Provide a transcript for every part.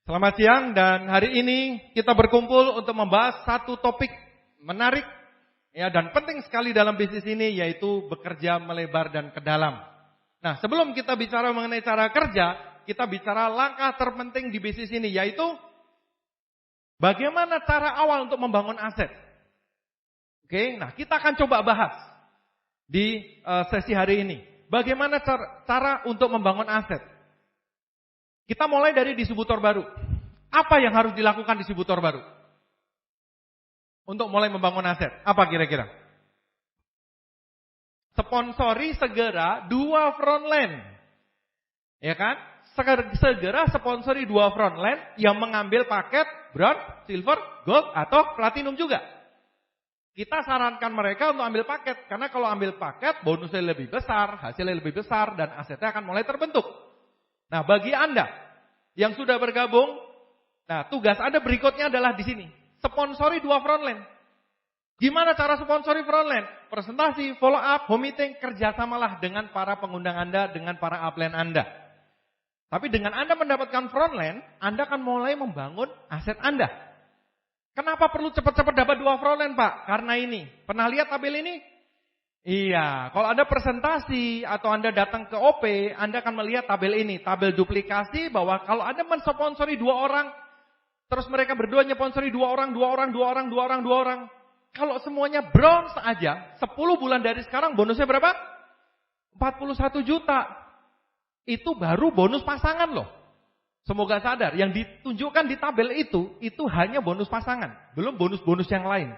Selamat siang dan hari ini kita berkumpul untuk membahas satu topik menarik ya dan penting sekali dalam bisnis ini, yaitu bekerja melebar dan ke dalam. Nah, sebelum kita bicara mengenai cara kerja, kita bicara langkah terpenting di bisnis ini, yaitu bagaimana cara awal untuk membangun aset. Oke, nah kita akan coba bahas di sesi hari ini. Bagaimana cara untuk membangun aset. Kita mulai dari distributor baru. Apa yang harus dilakukan distributor baru untuk mulai membangun aset? Apa kira-kira? Sponsori segera 2 frontline. Ya kan? Segera sponsori 2 frontline yang mengambil paket bronze, silver, gold atau platinum juga. Kita sarankan mereka untuk ambil paket, karena kalau ambil paket bonusnya lebih besar, hasilnya lebih besar dan asetnya akan mulai terbentuk. Nah, bagi Anda yang sudah bergabung, nah tugas Anda berikutnya adalah di sini. Sponsori 2 frontline. Gimana cara sponsori frontline? Presentasi, follow up, home meeting, kerjasamalah dengan para pengundang Anda, dengan para upline Anda. Tapi dengan Anda mendapatkan frontline, Anda akan mulai membangun aset Anda. Kenapa perlu cepat-cepat dapat 2 frontline, Pak? Karena ini. Pernah lihat tabel ini? Iya, kalau Anda presentasi atau Anda datang ke OP, Anda akan melihat tabel ini, tabel duplikasi, bahwa kalau Anda mensponsori 2 orang, terus mereka berdua nyponsori 2 orang. Kalau semuanya bronze aja, 10 bulan dari sekarang bonusnya berapa? 41 juta. Itu baru bonus pasangan loh. Semoga sadar, yang ditunjukkan di tabel itu hanya bonus pasangan, belum bonus-bonus yang lain.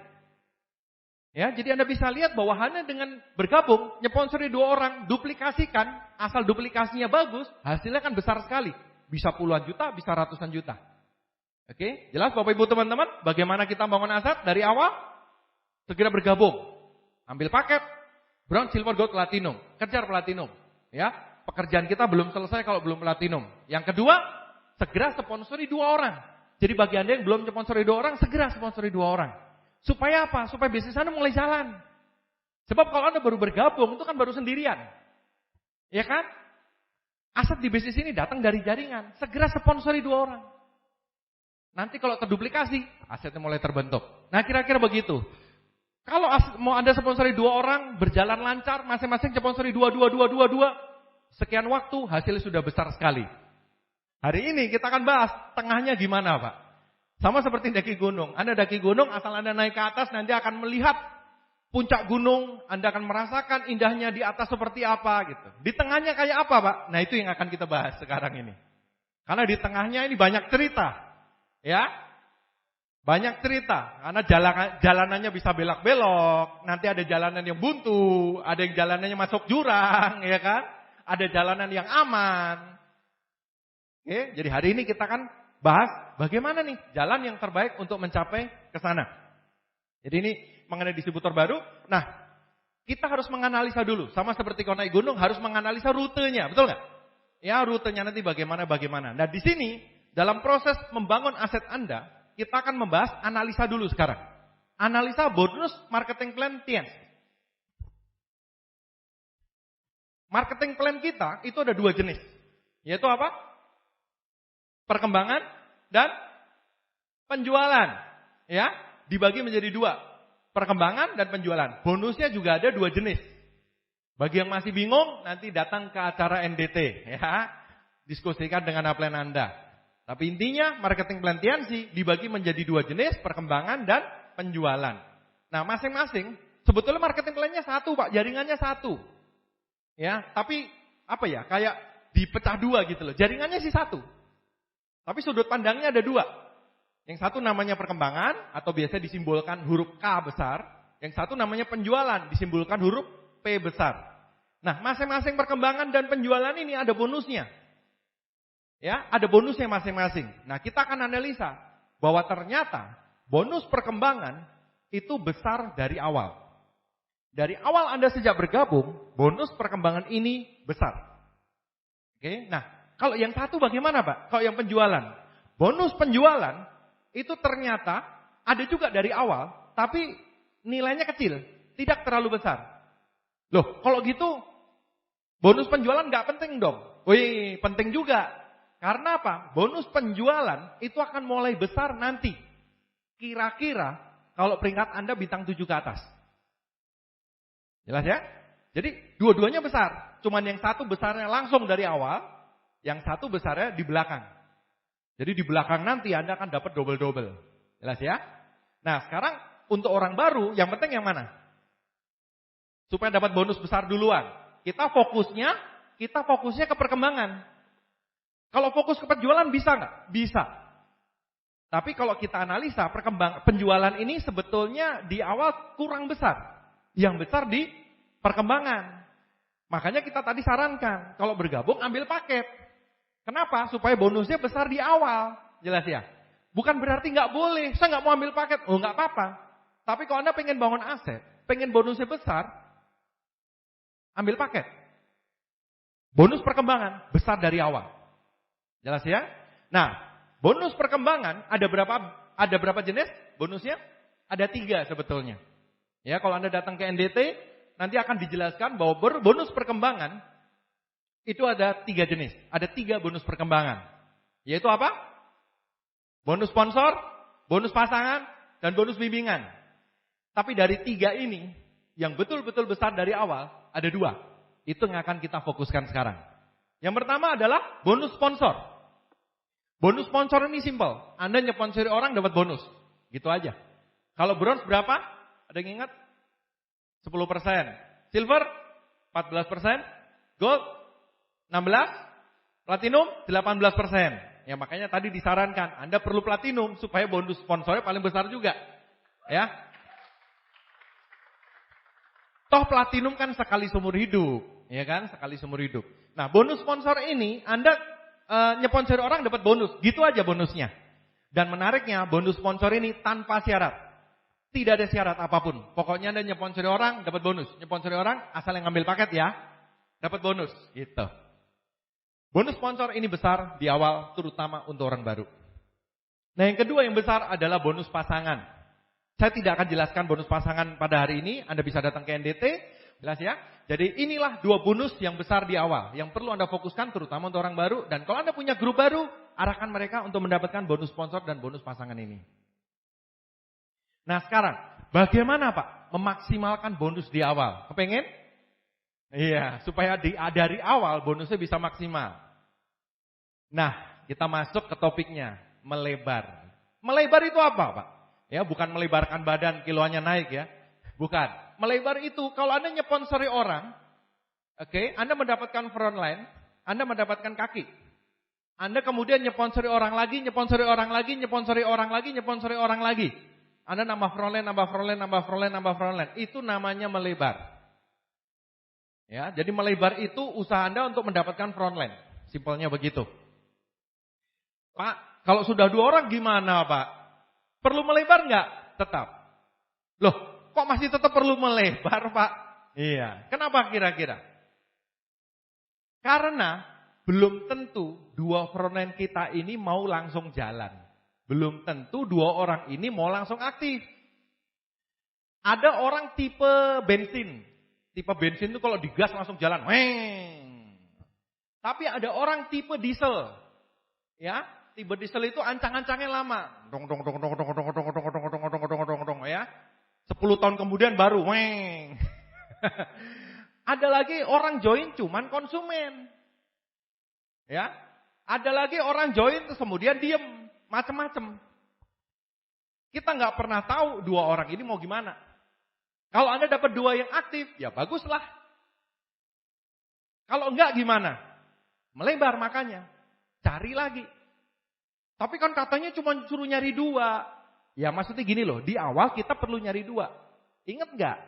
Ya, jadi Anda bisa lihat bahwa hanya dengan bergabung, nyponsori 2 orang, duplikasikan, asal duplikasinya bagus, hasilnya kan besar sekali. Bisa puluhan juta, bisa ratusan juta. Oke, jelas Bapak Ibu teman-teman, bagaimana kita bangun aset dari awal? Segera bergabung. Ambil paket, bronze, silver, gold, platinum. Kejar platinum. Ya, pekerjaan kita belum selesai kalau belum platinum. Yang kedua, segera sponsori 2 orang. Jadi bagi Anda yang belum sponsori 2 orang, segera sponsori 2 orang. Supaya apa? Supaya bisnis Anda mulai jalan. Sebab kalau Anda baru bergabung, itu kan baru sendirian. Ya kan? Aset di bisnis ini datang dari jaringan. Segera sponsori 2 orang. Nanti kalau terduplikasi, asetnya mulai terbentuk. Nah, kira-kira begitu. Kalau mau Anda sponsori 2 orang, berjalan lancar, masing-masing sponsori 2, sekian waktu, hasilnya sudah besar sekali. Hari ini kita akan bahas tengahnya gimana, Pak. Sama seperti daki gunung. Anda daki gunung, asal Anda naik ke atas, nanti akan melihat puncak gunung. Anda akan merasakan indahnya di atas seperti apa gitu. Di tengahnya kayak apa, Pak? Nah, itu yang akan kita bahas sekarang ini. Karena di tengahnya ini banyak cerita. Ya, banyak cerita. Karena jalanannya bisa belok-belok. Nanti ada jalanan yang buntu. Ada yang jalanannya masuk jurang, ya kan? Ada jalanan yang aman. Oke, jadi hari ini kita akan bahas bagaimana nih jalan yang terbaik untuk mencapai ke sana. Jadi ini mengenai distributor baru. Nah, kita harus menganalisa dulu. Sama seperti kalau naik gunung harus menganalisa rutenya, betul nggak? Ya, rutenya nanti bagaimana. Nah, di sini dalam proses membangun aset Anda, kita akan membahas analisa dulu sekarang. Analisa bonus marketing plan TNS. Marketing plan kita itu ada 2 jenis. Yaitu apa? Perkembangan dan penjualan. Ya, dibagi menjadi 2. Perkembangan dan penjualan. Bonusnya juga ada 2 jenis. Bagi yang masih bingung, nanti datang ke acara NDT. Ya, diskusikan dengan upline Anda. Tapi intinya, marketing plan TNC dibagi menjadi 2 jenis, perkembangan dan penjualan. Nah, masing-masing, sebetulnya marketing plan-nya 1, Pak. Jaringannya 1. Ya, tapi apa ya, kayak dipecah 2 gitu loh. Jaringannya sih 1. Tapi sudut pandangnya ada 2. Yang satu namanya perkembangan atau biasa disimbolkan huruf K besar. Yang satu namanya penjualan disimbolkan huruf P besar. Nah, masing-masing perkembangan dan penjualan ini ada bonusnya. Ya, ada bonusnya masing-masing. Nah, kita akan analisa bahwa ternyata bonus perkembangan itu besar dari awal. Dari awal Anda sejak bergabung, bonus perkembangan ini besar. Oke, nah. Kalau yang satu bagaimana, Pak? Kalau yang penjualan. Bonus penjualan itu ternyata ada juga dari awal, tapi nilainya kecil, tidak terlalu besar. Loh, kalau gitu bonus penjualan nggak penting dong? Wih, penting juga. Karena apa? Bonus penjualan itu akan mulai besar nanti. Kira-kira kalau peringkat Anda bintang 7 ke atas. Jelas ya? Jadi dua-duanya besar. Cuman yang satu besarnya langsung dari awal, yang satu besarnya di belakang. Jadi di belakang nanti Anda akan dapat double-double. Jelas ya? Nah sekarang untuk orang baru yang penting yang mana? Supaya dapat bonus besar duluan. Kita fokusnya ke perkembangan. Kalau fokus ke penjualan bisa nggak? Bisa. Tapi kalau kita analisa penjualan ini sebetulnya di awal kurang besar. Yang besar di perkembangan. Makanya kita tadi sarankan kalau bergabung ambil paket. Kenapa? Supaya bonusnya besar di awal. Jelas ya? Bukan berarti nggak boleh. Saya nggak mau ambil paket. Oh nggak apa-apa. Tapi kalau Anda pengen bangun aset, pengen bonusnya besar, ambil paket. Bonus perkembangan besar dari awal. Jelas ya? Nah, bonus perkembangan ada berapa jenis bonusnya? Ada 3 sebetulnya. Ya, kalau Anda datang ke NDT nanti akan dijelaskan bahwa bonus perkembangan itu ada 3 jenis. Ada 3 bonus perkembangan. Yaitu apa? Bonus sponsor, bonus pasangan, dan bonus bimbingan. Tapi dari 3 ini yang betul-betul besar dari awal ada 2. Itu yang akan kita fokuskan sekarang. Yang pertama adalah bonus sponsor. Bonus sponsor ini simple. Anda nyponsori orang dapat bonus. Gitu aja. Kalau bronze berapa? Ada yang ingat? 10%. Silver 14%. Gold 16%. Platinum 18%. Ya makanya tadi disarankan Anda perlu platinum supaya bonus sponsornya paling besar juga. Ya. Toh platinum kan sekali seumur hidup. Ya kan? Sekali seumur hidup. Nah bonus sponsor ini Anda nyponsori orang dapat bonus. Gitu aja bonusnya. Dan menariknya bonus sponsor ini tanpa syarat. Tidak ada syarat apapun. Pokoknya Anda nyponsori orang dapat bonus. Nyponsori orang asal yang ngambil paket ya. Dapat bonus. Gitu. Bonus sponsor ini besar di awal terutama untuk orang baru. Nah yang kedua yang besar adalah bonus pasangan. Saya tidak akan jelaskan bonus pasangan pada hari ini. Anda bisa datang ke NDT. Jelas ya? Jadi inilah 2 bonus yang besar di awal. Yang perlu Anda fokuskan terutama untuk orang baru. Dan kalau Anda punya grup baru, arahkan mereka untuk mendapatkan bonus sponsor dan bonus pasangan ini. Nah sekarang, bagaimana Pak memaksimalkan bonus di awal? Kepengen? Iya, supaya dari awal bonusnya bisa maksimal. Nah, kita masuk ke topiknya, melebar. Melebar itu apa Pak? Ya, bukan melebarkan badan kiloannya naik ya. Bukan. Melebar itu kalau Anda nyponsori orang, oke, Anda mendapatkan frontline, Anda mendapatkan kaki. Anda kemudian nyponsori orang lagi, nyponsori orang lagi, nyponsori orang lagi, nyponsori orang lagi. Anda nambah frontline, nambah frontline, nambah frontline, nambah frontline. Itu namanya melebar. Ya, jadi melebar itu usaha Anda untuk mendapatkan frontline. Simpelnya begitu. Pak, kalau sudah 2 orang gimana Pak? Perlu melebar enggak? Tetap. Loh, kok masih tetap perlu melebar Pak? Iya, kenapa kira-kira? Karena belum tentu 2 frontline kita ini mau langsung jalan. Belum tentu 2 orang ini mau langsung aktif. Ada orang tipe bensin. Tipe bensin itu kalau digas langsung jalan. Weng. Tapi ada orang tipe diesel. Ya, tipe diesel itu ancang-ancangnya lama. Dong dong dong dong dong dong dong dong dong dong dong dong dong dong ya. 10 tahun kemudian baru weng. Ada lagi orang join cuman konsumen. Ya. Ada lagi orang join terus kemudian diem. Macem-macem. Kita nggak pernah tahu 2 orang ini mau gimana. Kalau Anda dapat 2 yang aktif, ya baguslah. Kalau enggak gimana? Melebar makanya. Cari lagi. Tapi kan katanya cuma suruh nyari 2. Ya maksudnya gini loh, di awal kita perlu nyari 2. Ingat nggak?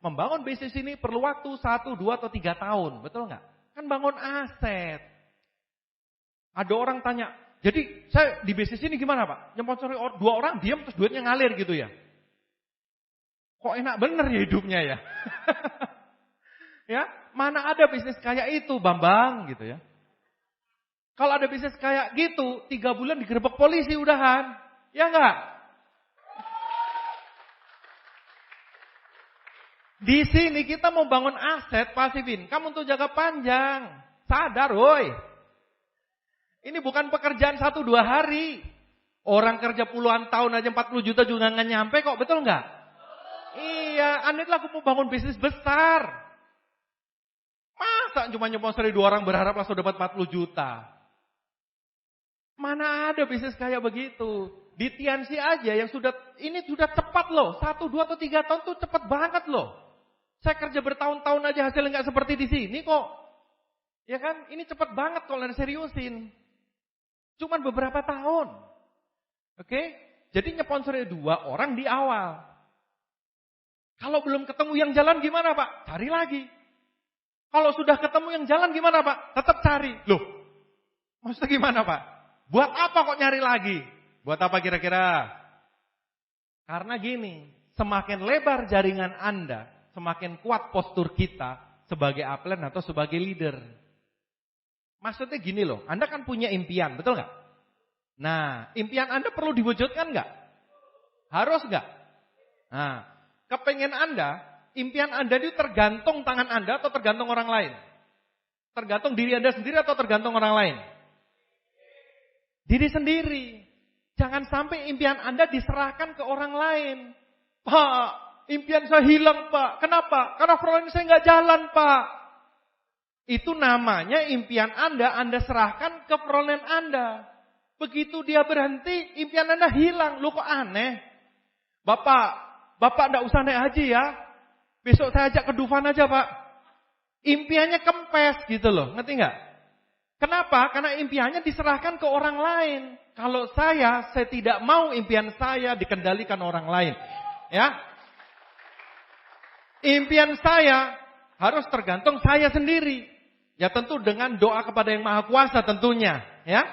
Membangun bisnis ini perlu waktu 1, 2, atau 3 tahun. Betul nggak? Kan bangun aset. Ada orang tanya, jadi saya di bisnis ini gimana Pak? Nyponsori 2 orang, diam terus duitnya ngalir gitu ya. Kok enak bener ya hidupnya ya? Ya, mana ada bisnis kayak itu Bambang gitu ya. Kalau ada bisnis kayak gitu, 3 bulan digerebek polisi udahan. Ya enggak? Di sini kita mau bangun aset pasifin, kamu untuk jaga panjang. Sadar woi. Ini bukan pekerjaan 1-2 hari. Orang kerja puluhan tahun aja 40 juta juga nggak nyampe kok, betul nggak? Iya, Anda itu aku mau bangun bisnis besar. Masa cuma nyponsori 2 orang berharap langsung dapat 40 juta? Mana ada bisnis kayak begitu? Di Tianxi aja yang ini sudah cepat loh. 1, 2 atau 3 tahun tuh cepat banget loh. Saya kerja bertahun-tahun aja hasilnya nggak seperti di sini kok. Ya kan? Ini cepat banget kalau Anda seriusin. Cuman beberapa tahun. Oke? Jadi nyponsori 2 orang di awal. Kalau belum ketemu yang jalan gimana Pak? Cari lagi. Kalau sudah ketemu yang jalan gimana Pak? Tetap cari. Loh, maksudnya gimana Pak? Buat apa kok nyari lagi? Buat apa kira-kira? Karena gini, semakin lebar jaringan Anda, semakin kuat postur kita sebagai upline atau sebagai leader. Maksudnya gini loh, Anda kan punya impian, betul nggak? Nah, impian Anda perlu diwujudkan nggak? Harus nggak? Nah, kepengen Anda, impian Anda itu tergantung tangan Anda atau tergantung orang lain? Tergantung diri Anda sendiri atau tergantung orang lain? Diri sendiri. Jangan sampai impian Anda diserahkan ke orang lain. Pak, impian saya hilang Pak. Kenapa? Karena front saya nggak jalan Pak. Itu namanya impian Anda serahkan ke frontline Anda. Begitu dia berhenti, impian Anda hilang. Loh kok aneh? Bapak enggak usah naik haji ya. Besok saya ajak ke Dufan aja Pak. Impiannya kempes gitu loh, ngerti nggak? Kenapa? Karena impiannya diserahkan ke orang lain. Kalau saya tidak mau impian saya dikendalikan orang lain. Ya. Impian saya harus tergantung saya sendiri. Ya tentu dengan doa kepada Yang Maha Kuasa tentunya, ya.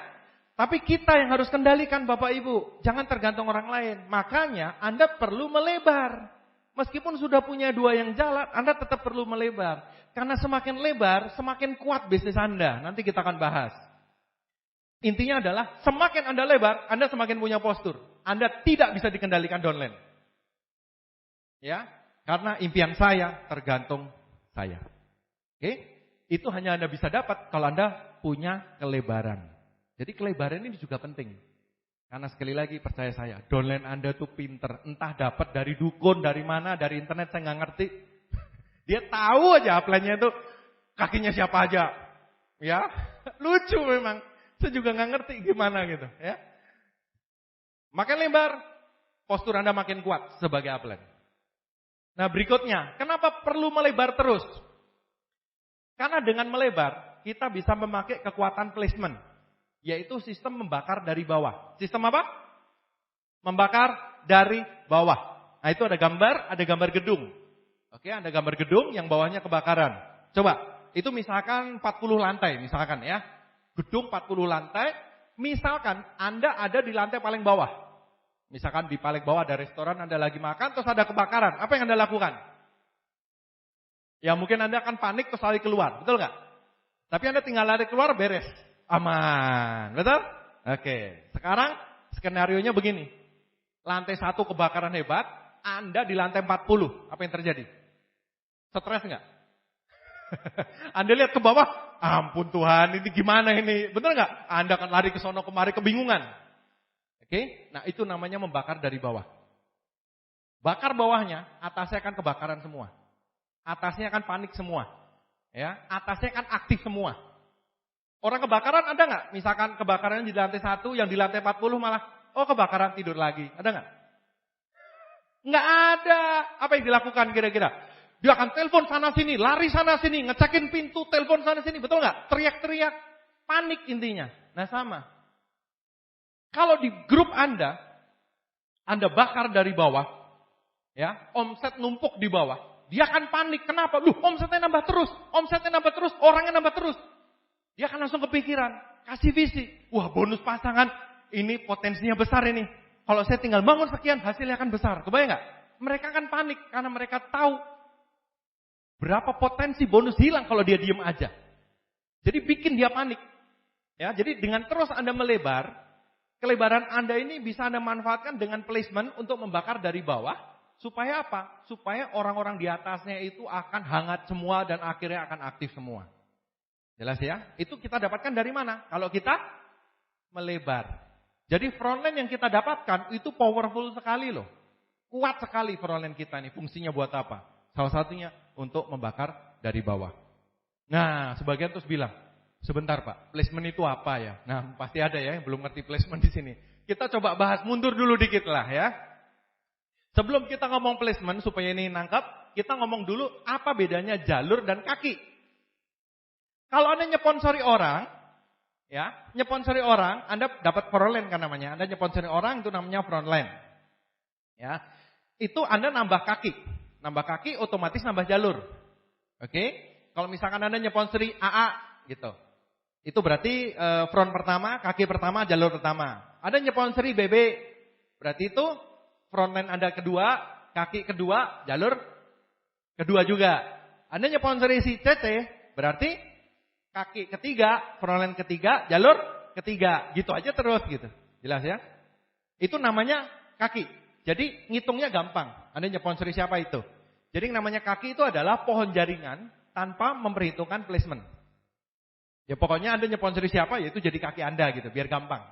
Tapi kita yang harus kendalikan Bapak Ibu, jangan tergantung orang lain. Makanya Anda perlu melebar. Meskipun sudah punya 2 yang jalan, Anda tetap perlu melebar. Karena semakin lebar, semakin kuat bisnis Anda. Nanti kita akan bahas. Intinya adalah semakin Anda lebar, Anda semakin punya postur. Anda tidak bisa dikendalikan downline. Ya, karena impian saya tergantung saya. Oke? Itu hanya Anda bisa dapat kalau Anda punya kelebaran. Jadi kelebaran ini juga penting. Karena sekali lagi percaya saya, downline Anda tuh pinter. Entah dapat dari dukun, dari mana, dari internet saya nggak ngerti. Dia tahu aja upline-nya itu kakinya siapa aja. Ya, lucu memang. Saya juga nggak ngerti gimana gitu, ya. Makin lebar, postur Anda makin kuat sebagai upline. Nah berikutnya, kenapa perlu melebar terus? Karena dengan melebar, kita bisa memakai kekuatan placement. Yaitu sistem membakar dari bawah. Sistem apa? Membakar dari bawah. Nah itu ada gambar gedung. Oke, ada gambar gedung yang bawahnya kebakaran. Coba, itu misalkan 40 lantai misalkan ya. Gedung 40 lantai, misalkan Anda ada di lantai paling bawah. Misalkan di paling bawah ada restoran, Anda lagi makan, terus ada kebakaran. Apa yang Anda lakukan? Ya mungkin Anda akan panik terus lari keluar, betul nggak? Tapi Anda tinggal lari keluar beres, aman, betul? Oke, sekarang skenarionya begini. Lantai 1 kebakaran hebat, Anda di lantai 40, apa yang terjadi? Stres nggak? Anda lihat ke bawah, ampun Tuhan, ini gimana ini? Benar nggak? Anda akan lari ke sono kemari kebingungan. Oke, nah itu namanya membakar dari bawah. Bakar bawahnya, atasnya akan kebakaran semua. Atasnya akan panik semua. Ya, atasnya akan aktif semua. Orang kebakaran ada nggak? Misalkan kebakaran di lantai 1, yang di lantai 40 malah, oh kebakaran tidur lagi. Ada nggak? Nggak ada. Apa yang dilakukan kira-kira? Dia akan telepon sana sini, lari sana sini, ngecekin pintu, telepon sana sini, betul nggak? Teriak-teriak, panik intinya. Nah sama. Kalau di grup Anda bakar dari bawah, ya, omset numpuk di bawah, dia akan panik. Kenapa? Omsetnya nambah terus, orangnya nambah terus. Dia akan langsung kepikiran, kasih visi. Wah bonus pasangan, ini potensinya besar ini. Kalau saya tinggal bangun sekian, hasilnya akan besar. Kebayang nggak? Mereka akan panik karena mereka tahu berapa potensi bonus hilang kalau dia diem aja. Jadi bikin dia panik. Ya, jadi dengan terus Anda melebar, kelebaran Anda ini bisa Anda manfaatkan dengan placement untuk membakar dari bawah. Supaya apa? Supaya orang-orang di atasnya itu akan hangat semua dan akhirnya akan aktif semua. Jelas ya? Itu kita dapatkan dari mana? Kalau kita melebar. Jadi frontline yang kita dapatkan itu powerful sekali loh. Kuat sekali frontline kita nih. Fungsinya buat apa? Salah satunya untuk membakar dari bawah. Nah, sebagian terus bilang, sebentar Pak, placement itu apa ya? Nah, pasti ada ya yang belum ngerti placement di sini. Kita coba bahas mundur dulu dikit lah ya. Sebelum kita ngomong placement supaya ini nangkap, kita ngomong dulu apa bedanya jalur dan kaki. Kalau Anda nyponsori orang, ya, nyponsori orang, Anda dapat frontline kan namanya. Anda nyponsori orang itu namanya frontline. Ya. Itu Anda nambah kaki. Nambah kaki otomatis nambah jalur. Oke? Kalau misalkan Anda nyponsori AA gitu. Itu berarti front pertama, kaki pertama, jalur pertama. Anda nyponsori BB, berarti itu frontline Anda kedua, kaki kedua, jalur kedua juga. Anda nyponsori si CC, berarti kaki ketiga, frontline ketiga, jalur ketiga. Gitu aja terus gitu. Jelas ya? Itu namanya kaki. Jadi ngitungnya gampang. Anda nyponsori siapa itu? Jadi yang namanya kaki itu adalah pohon jaringan tanpa memperhitungkan placement. Ya pokoknya Anda nyponsori siapa, ya itu jadi kaki Anda gitu, biar gampang.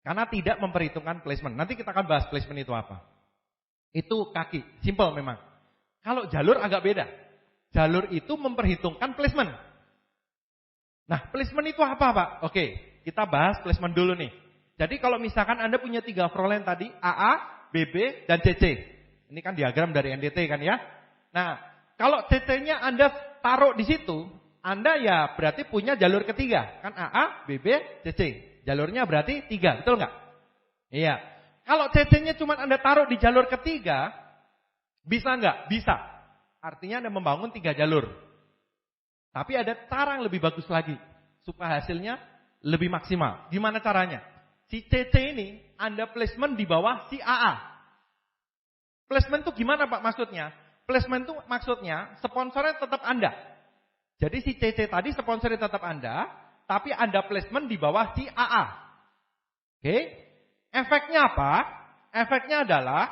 Karena tidak memperhitungkan placement. Nanti kita akan bahas placement itu apa. Itu kaki, simple memang. Kalau jalur agak beda. Jalur itu memperhitungkan placement. Nah, placement itu apa Pak? Oke, kita bahas placement dulu nih. Jadi kalau misalkan Anda punya 3 frontline tadi, AA, BB, dan CC. Ini kan diagram dari NDT kan ya. Nah, kalau CC-nya Anda taruh di situ, Anda ya berarti punya jalur ketiga. Kan AA, BB, CC. Jalurnya berarti 3, betul nggak? Iya. Kalau CC-nya cuma Anda taruh di jalur ketiga, bisa nggak? Bisa. Artinya Anda membangun 3 jalur. Tapi ada cara yang lebih bagus lagi. Supaya hasilnya lebih maksimal. Gimana caranya? Si CC ini Anda placement di bawah si AA. Placement itu gimana Pak maksudnya? Placement itu maksudnya sponsornya tetap Anda. Jadi si CC tadi sponsornya tetap Anda, tapi Anda placement di bawah si AA. Oke? Efeknya apa? Efeknya adalah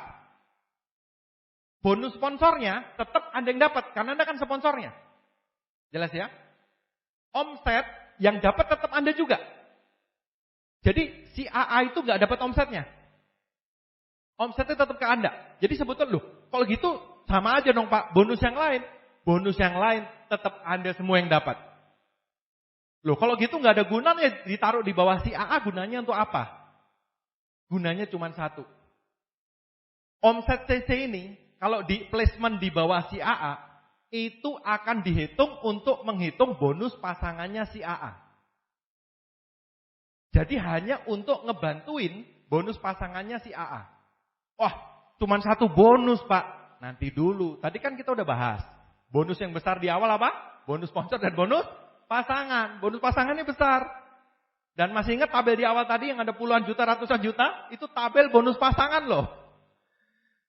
bonus sponsornya tetap Anda yang dapat, karena Anda kan sponsornya. Jelas ya? Omset yang dapat tetap Anda juga. Jadi si AA itu nggak dapat omsetnya. Omsetnya tetap ke Anda. Jadi sebetulnya loh, kalau gitu sama aja dong Pak, bonus yang lain. Bonus yang lain tetap Anda semua yang dapat. Loh kalau gitu nggak ada gunanya ditaruh di bawah si AA, gunanya untuk apa? Gunanya cuma satu. Omset CC ini kalau di placement di bawah si AA, itu akan dihitung untuk menghitung bonus pasangannya si AA. Jadi hanya untuk ngebantuin bonus pasangannya si AA. Wah, cuma satu bonus Pak. Nanti dulu. Tadi kan kita udah bahas. Bonus yang besar di awal apa? Bonus sponsor dan bonus pasangan. Bonus pasangannya besar. Dan masih ingat tabel di awal tadi yang ada puluhan juta, ratusan juta? Itu tabel bonus pasangan loh.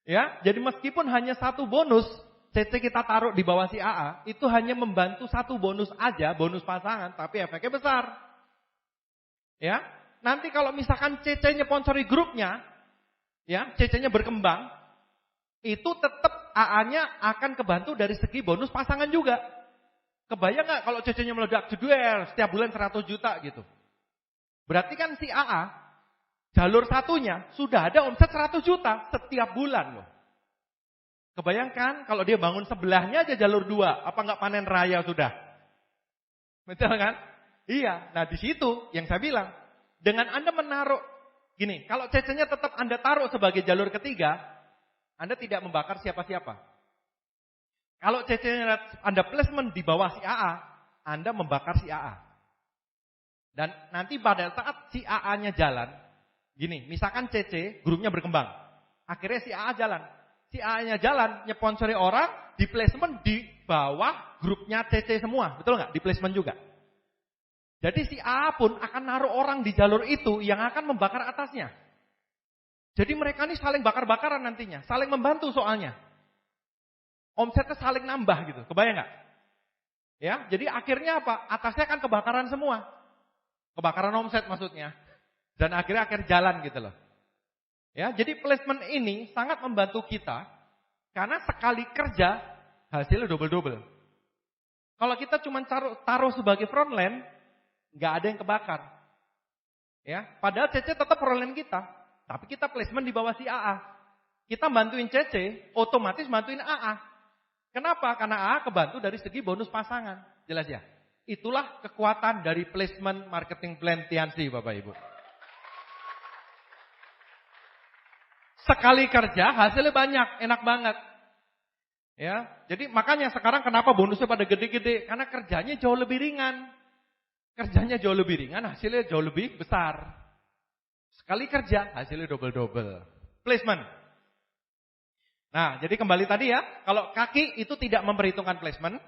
Ya, jadi meskipun hanya satu bonus, CC kita taruh di bawah si AA, itu hanya membantu satu bonus aja, bonus pasangan, tapi efeknya besar. Ya, nanti kalau misalkan CC-nya sponsori grupnya, ya, CC-nya berkembang, itu tetap AA-nya akan kebantu dari segi bonus pasangan juga. Kebayang nggak kalau CC-nya meledak jeduel setiap bulan 100 juta gitu. Berarti kan si AA, jalur satunya sudah ada omset 100 juta setiap bulan loh. Kebayangkan kalau dia bangun sebelahnya aja jalur 2, apa nggak panen raya sudah? Betul kan? Iya, nah di situ yang saya bilang, dengan Anda menaruh, gini, kalau CC-nya tetap Anda taruh sebagai jalur ketiga, Anda tidak membakar siapa-siapa. Kalau CC-nya Anda placement di bawah si AA, Anda membakar si AA. Dan nanti pada saat si AA-nya jalan, gini, misalkan CC, grupnya berkembang, akhirnya si AA jalan. Si AA-nya jalan, nyponsori orang, di placement di bawah grupnya CC semua, betul nggak? Di placement juga. Jadi si AA pun akan naruh orang di jalur itu yang akan membakar atasnya. Jadi mereka ini saling bakar-bakaran nantinya, saling membantu soalnya. Omsetnya saling nambah gitu, kebayang nggak? Ya, jadi akhirnya apa? Atasnya akan kebakaran semua. Kebakaran omset maksudnya. Dan akhirnya jalan gitu loh. Ya, jadi placement ini sangat membantu kita karena sekali kerja hasilnya double-double. Kalau kita cuma taruh sebagai frontline, nggak ada yang kebakar. Ya, padahal CC tetap perolehan kita, tapi kita placement di bawah si AA. Kita bantuin CC, otomatis bantuin AA. Kenapa? Karena AA kebantu dari segi bonus pasangan. Jelas ya? Itulah kekuatan dari placement marketing plan Tiansi, Bapak Ibu. Sekali kerja hasilnya banyak, enak banget. Ya, jadi makanya sekarang kenapa bonusnya pada gede-gede? Karena kerjanya jauh lebih ringan. Kerjanya jauh lebih ringan, hasilnya jauh lebih besar. Sekali kerja, hasilnya double-double. Placement. Nah, jadi kembali tadi ya, kalau kaki itu tidak memperhitungkan placement.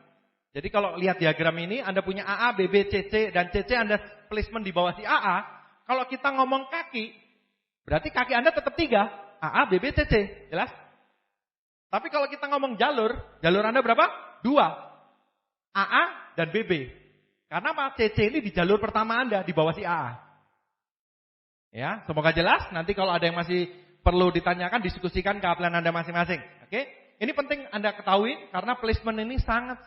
Jadi kalau lihat diagram ini, Anda punya AA, BB, CC, dan CC Anda placement di bawah si AA. Kalau kita ngomong kaki, berarti kaki Anda tetap 3. AA, BB, CC. Jelas? Tapi kalau kita ngomong jalur Anda berapa? 2. AA dan BB. Karena apa? CC ini di jalur pertama Anda, di bawah si AA. Ya, semoga jelas. Nanti kalau ada yang masih perlu ditanyakan, diskusikan keahlian Anda masing-masing. Oke? Ini penting Anda ketahui, karena placement ini sangat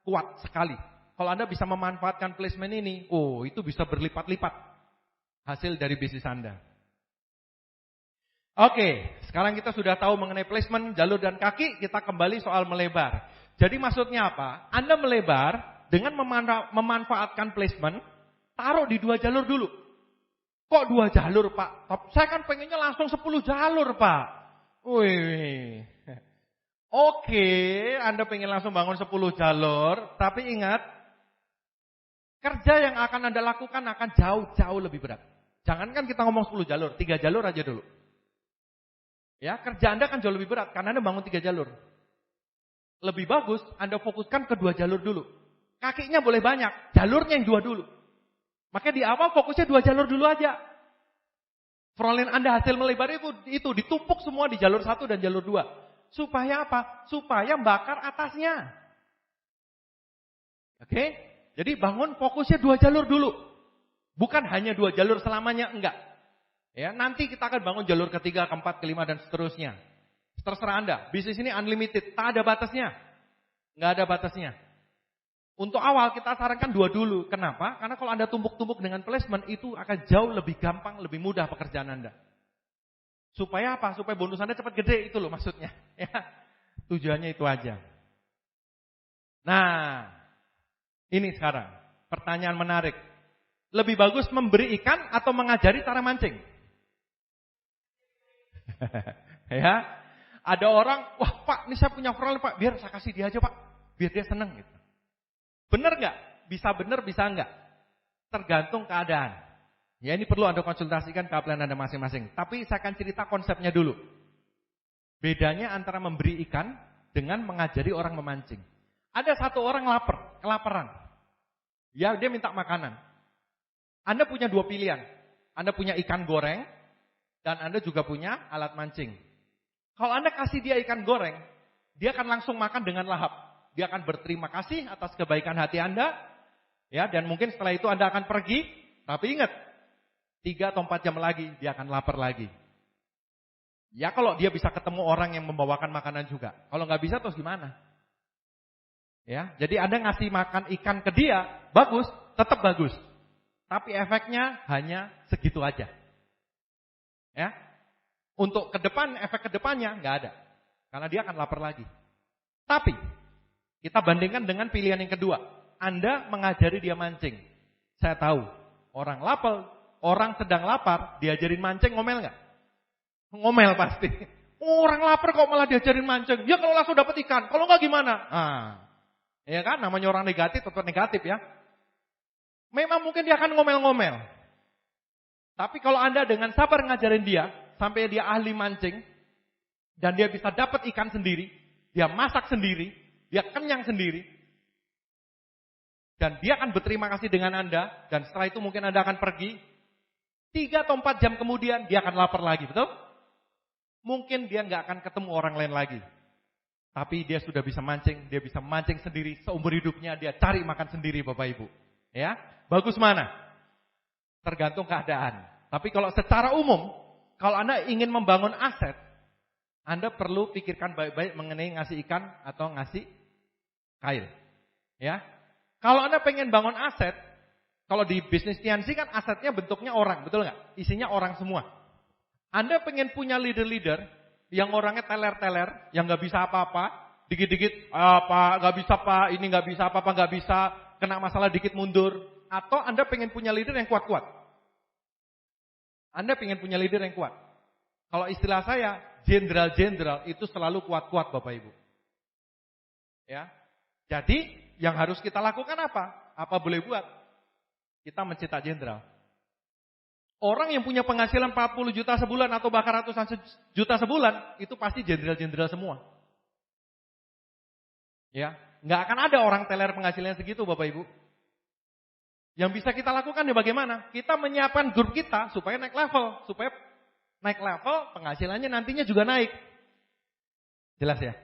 kuat sekali. Kalau Anda bisa memanfaatkan placement ini, itu bisa berlipat-lipat hasil dari bisnis Anda. Oke, sekarang kita sudah tahu mengenai placement, jalur dan kaki, kita kembali soal melebar. Jadi maksudnya apa? Anda melebar dengan memanfaatkan placement, taruh di 2 jalur dulu. Kok 2 jalur, Pak? Saya kan pengennya langsung 10 jalur, Pak. Wih. Oke, Anda pengen langsung bangun 10 jalur, tapi ingat, kerja yang akan Anda lakukan akan jauh-jauh lebih berat. Jangankan kita ngomong 10 jalur, 3 jalur aja dulu. Ya, kerja Anda akan jauh lebih berat karena Anda bangun 3 jalur. Lebih bagus Anda fokuskan ke 2 jalur dulu. Kakinya boleh banyak, jalurnya yang 2 dulu. Makanya di awal fokusnya 2 jalur dulu aja. Perolehan Anda hasil melebar itu ditumpuk semua di jalur 1 dan jalur 2. Supaya apa? Supaya bakar atasnya. Oke? Jadi bangun fokusnya 2 jalur dulu. Bukan hanya 2 jalur selamanya, enggak. Ya, nanti kita akan bangun jalur ketiga, keempat, kelima, dan seterusnya. Terserah Anda. Bisnis ini unlimited, tak ada batasnya. Enggak ada batasnya. Untuk awal kita sarankan 2 dulu. Kenapa? Karena kalau Anda tumpuk-tumpuk dengan placement, itu akan jauh lebih gampang, lebih mudah pekerjaan Anda. Supaya apa? Supaya bonus Anda cepat gede, itu loh maksudnya. Ya, tujuannya itu aja. Nah, ini sekarang pertanyaan menarik. Lebih bagus memberi ikan atau mengajari cara mancing? Ya, ada orang, wah Pak, ini saya punya perolehan Pak, biar saya kasih dia aja Pak, biar dia seneng gitu. Benar nggak? Bisa benar, bisa nggak? Tergantung keadaan. Ya, ini perlu Anda konsultasikan keahlian Anda masing-masing. Tapi saya akan cerita konsepnya dulu. Bedanya antara memberi ikan dengan mengajari orang memancing. Ada satu orang kelaparan. Ya, dia minta makanan. Anda punya 2 pilihan. Anda punya ikan goreng dan Anda juga punya alat mancing. Kalau Anda kasih dia ikan goreng, dia akan langsung makan dengan lahap. Dia akan berterima kasih atas kebaikan hati Anda. Ya, dan mungkin setelah itu Anda akan pergi. Tapi ingat, 3 atau 4 jam lagi dia akan lapar lagi. Ya, kalau dia bisa ketemu orang yang membawakan makanan juga. Kalau nggak bisa terus gimana? Ya, jadi Anda ngasih makan ikan ke dia, bagus, tetap bagus. Tapi efeknya hanya segitu aja. Ya. Untuk ke depan, efek ke depannya nggak ada. Karena dia akan lapar lagi. Tapi kita bandingkan dengan pilihan yang kedua. Anda mengajari dia mancing. Saya tahu, orang sedang lapar, diajarin mancing, ngomel nggak? Ngomel pasti. Orang lapar kok malah diajarin mancing. Ya kalau langsung dapat ikan, kalau nggak gimana? Ya kan, namanya orang negatif tetap negatif ya. Memang mungkin dia akan ngomel-ngomel. Tapi kalau Anda dengan sabar ngajarin dia, sampai dia ahli mancing, dan dia bisa dapat ikan sendiri, dia masak sendiri, dia kenyang sendiri, dan dia akan berterima kasih dengan Anda, dan setelah itu mungkin Anda akan pergi, 3 atau 4 jam kemudian dia akan lapar lagi, betul? Mungkin dia nggak akan ketemu orang lain lagi. Tapi dia sudah bisa mancing, dia bisa mancing sendiri, seumur hidupnya dia cari makan sendiri Bapak Ibu. Ya, bagus mana? Tergantung keadaan. Tapi kalau secara umum, kalau Anda ingin membangun aset, Anda perlu pikirkan baik-baik mengenai ngasih ikan atau ngasih kail. Ya, kalau Anda pengen bangun aset, Kalau di bisnis TNC kan asetnya bentuknya orang, betul nggak? Isinya orang semua. Anda pengen punya leader-leader yang orangnya teler-teler, yang nggak bisa apa-apa, dikit-dikit apa nggak bisa pak, ini nggak bisa apa-apa nggak bisa, kena masalah dikit mundur. Atau Anda pengen punya leader yang kuat-kuat? Anda pengen punya leader yang kuat? Kalau istilah saya, jenderal-jenderal itu selalu kuat-kuat Bapak Ibu. Ya, jadi yang harus kita lakukan apa? Apa boleh buat? Kita mencetak jenderal. Orang yang punya penghasilan 40 juta sebulan atau bahkan ratusan juta sebulan, itu pasti jenderal-jenderal semua. Ya, nggak akan ada orang teler penghasilannya segitu Bapak Ibu. Yang bisa kita lakukan ya bagaimana? Kita menyiapkan grup kita supaya naik level. Supaya naik level, penghasilannya nantinya juga naik. Jelas ya?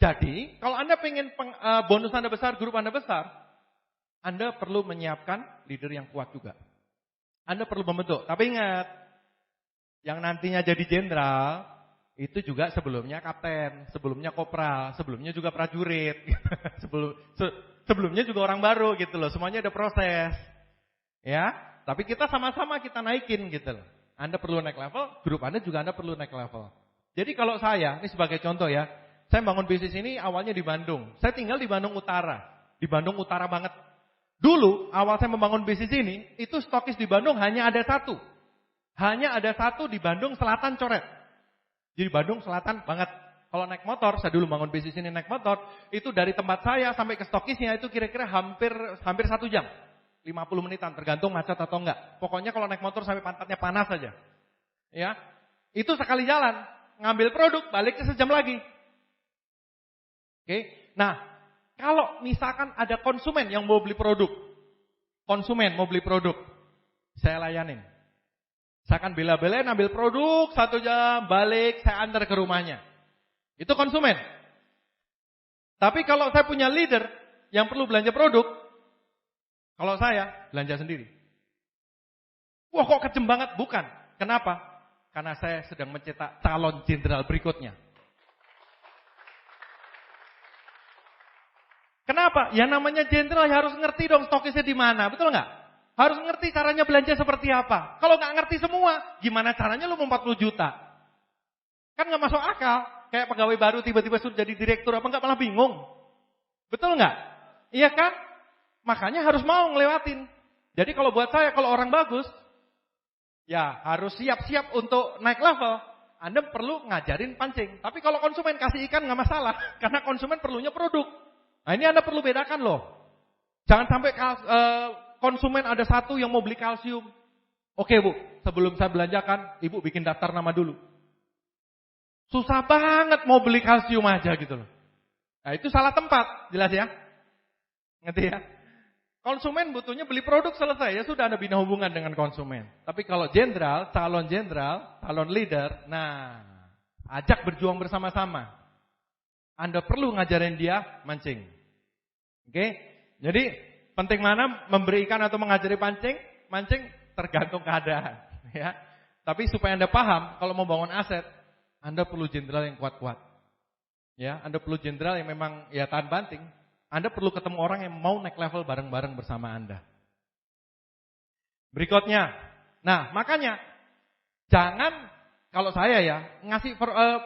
Jadi, kalau Anda pengen bonus Anda besar, grup Anda besar, Anda perlu menyiapkan leader yang kuat juga. Anda perlu membentuk. Tapi ingat, yang nantinya jadi jenderal, itu juga sebelumnya kapten, sebelumnya kopral, sebelumnya juga prajurit. Sebelumnya juga orang baru gitu loh. Semuanya ada proses. Ya, tapi kita sama-sama kita naikin gitu loh. Anda perlu naik level, grup Anda juga Anda perlu naik level. Jadi kalau saya, ini sebagai contoh ya, saya bangun bisnis ini awalnya di Bandung. Saya tinggal di Bandung Utara. Di Bandung Utara banget. Dulu, awal saya membangun bisnis ini, itu stokis di Bandung hanya ada satu. Hanya ada satu di Bandung Selatan Coret. Jadi Bandung Selatan banget. Kalau naik motor, saya dulu bangun bisnis ini naik motor, itu dari tempat saya sampai ke stokisnya itu kira-kira hampir 1 jam. 50 menitan, tergantung macet atau enggak. Pokoknya kalau naik motor sampai pantatnya panas saja. Ya, itu sekali jalan. Ngambil produk, baliknya sejam lagi. Oke, nah. Kalau misalkan ada konsumen yang mau beli produk, saya layanin. Saya akan bela-belain ambil produk 1 jam, balik, saya antar ke rumahnya. Itu konsumen. Tapi kalau saya punya leader yang perlu belanja produk, kalau saya belanja sendiri. Wah kok kejem banget? Bukan. Kenapa? Karena saya sedang mencetak calon jenderal berikutnya. Kenapa? Ya namanya jenderal ya harus ngerti dong stokisnya di mana, betul nggak? Harus ngerti caranya belanja seperti apa. Kalau nggak ngerti semua, gimana caranya lu mau 40 juta? Kan nggak masuk akal. Kayak pegawai baru tiba-tiba sudah jadi direktur apa nggak malah bingung. Betul nggak? Iya kan? Makanya harus mau ngelewatin. Jadi kalau buat saya, kalau orang bagus, ya harus siap-siap untuk naik level. Anda perlu ngajarin pancing. Tapi kalau konsumen kasih ikan nggak masalah, karena konsumen perlunya produk. Nah ini Anda perlu bedakan loh. Jangan sampai konsumen ada satu yang mau beli kalsium. Oke Bu, sebelum saya belanjakan, Ibu bikin daftar nama dulu. Susah banget mau beli kalsium aja gitu loh. Nah itu salah tempat, jelas ya? Ngerti ya? Konsumen butuhnya beli produk selesai, ya sudah Anda bina hubungan dengan konsumen. Tapi kalau jenderal, calon leader, nah ajak berjuang bersama-sama. Anda perlu ngajarin dia mancing. Oke? Jadi penting mana memberi ikan atau mengajari pancing? Mancing tergantung keadaan, ya. Tapi supaya Anda paham, kalau mau bangun aset, Anda perlu jenderal yang kuat-kuat. Ya, Anda perlu jenderal yang memang ya tahan banting. Anda perlu ketemu orang yang mau naik level bareng-bareng bersama Anda. Berikutnya. Nah, makanya jangan kalau saya ya, ngasih,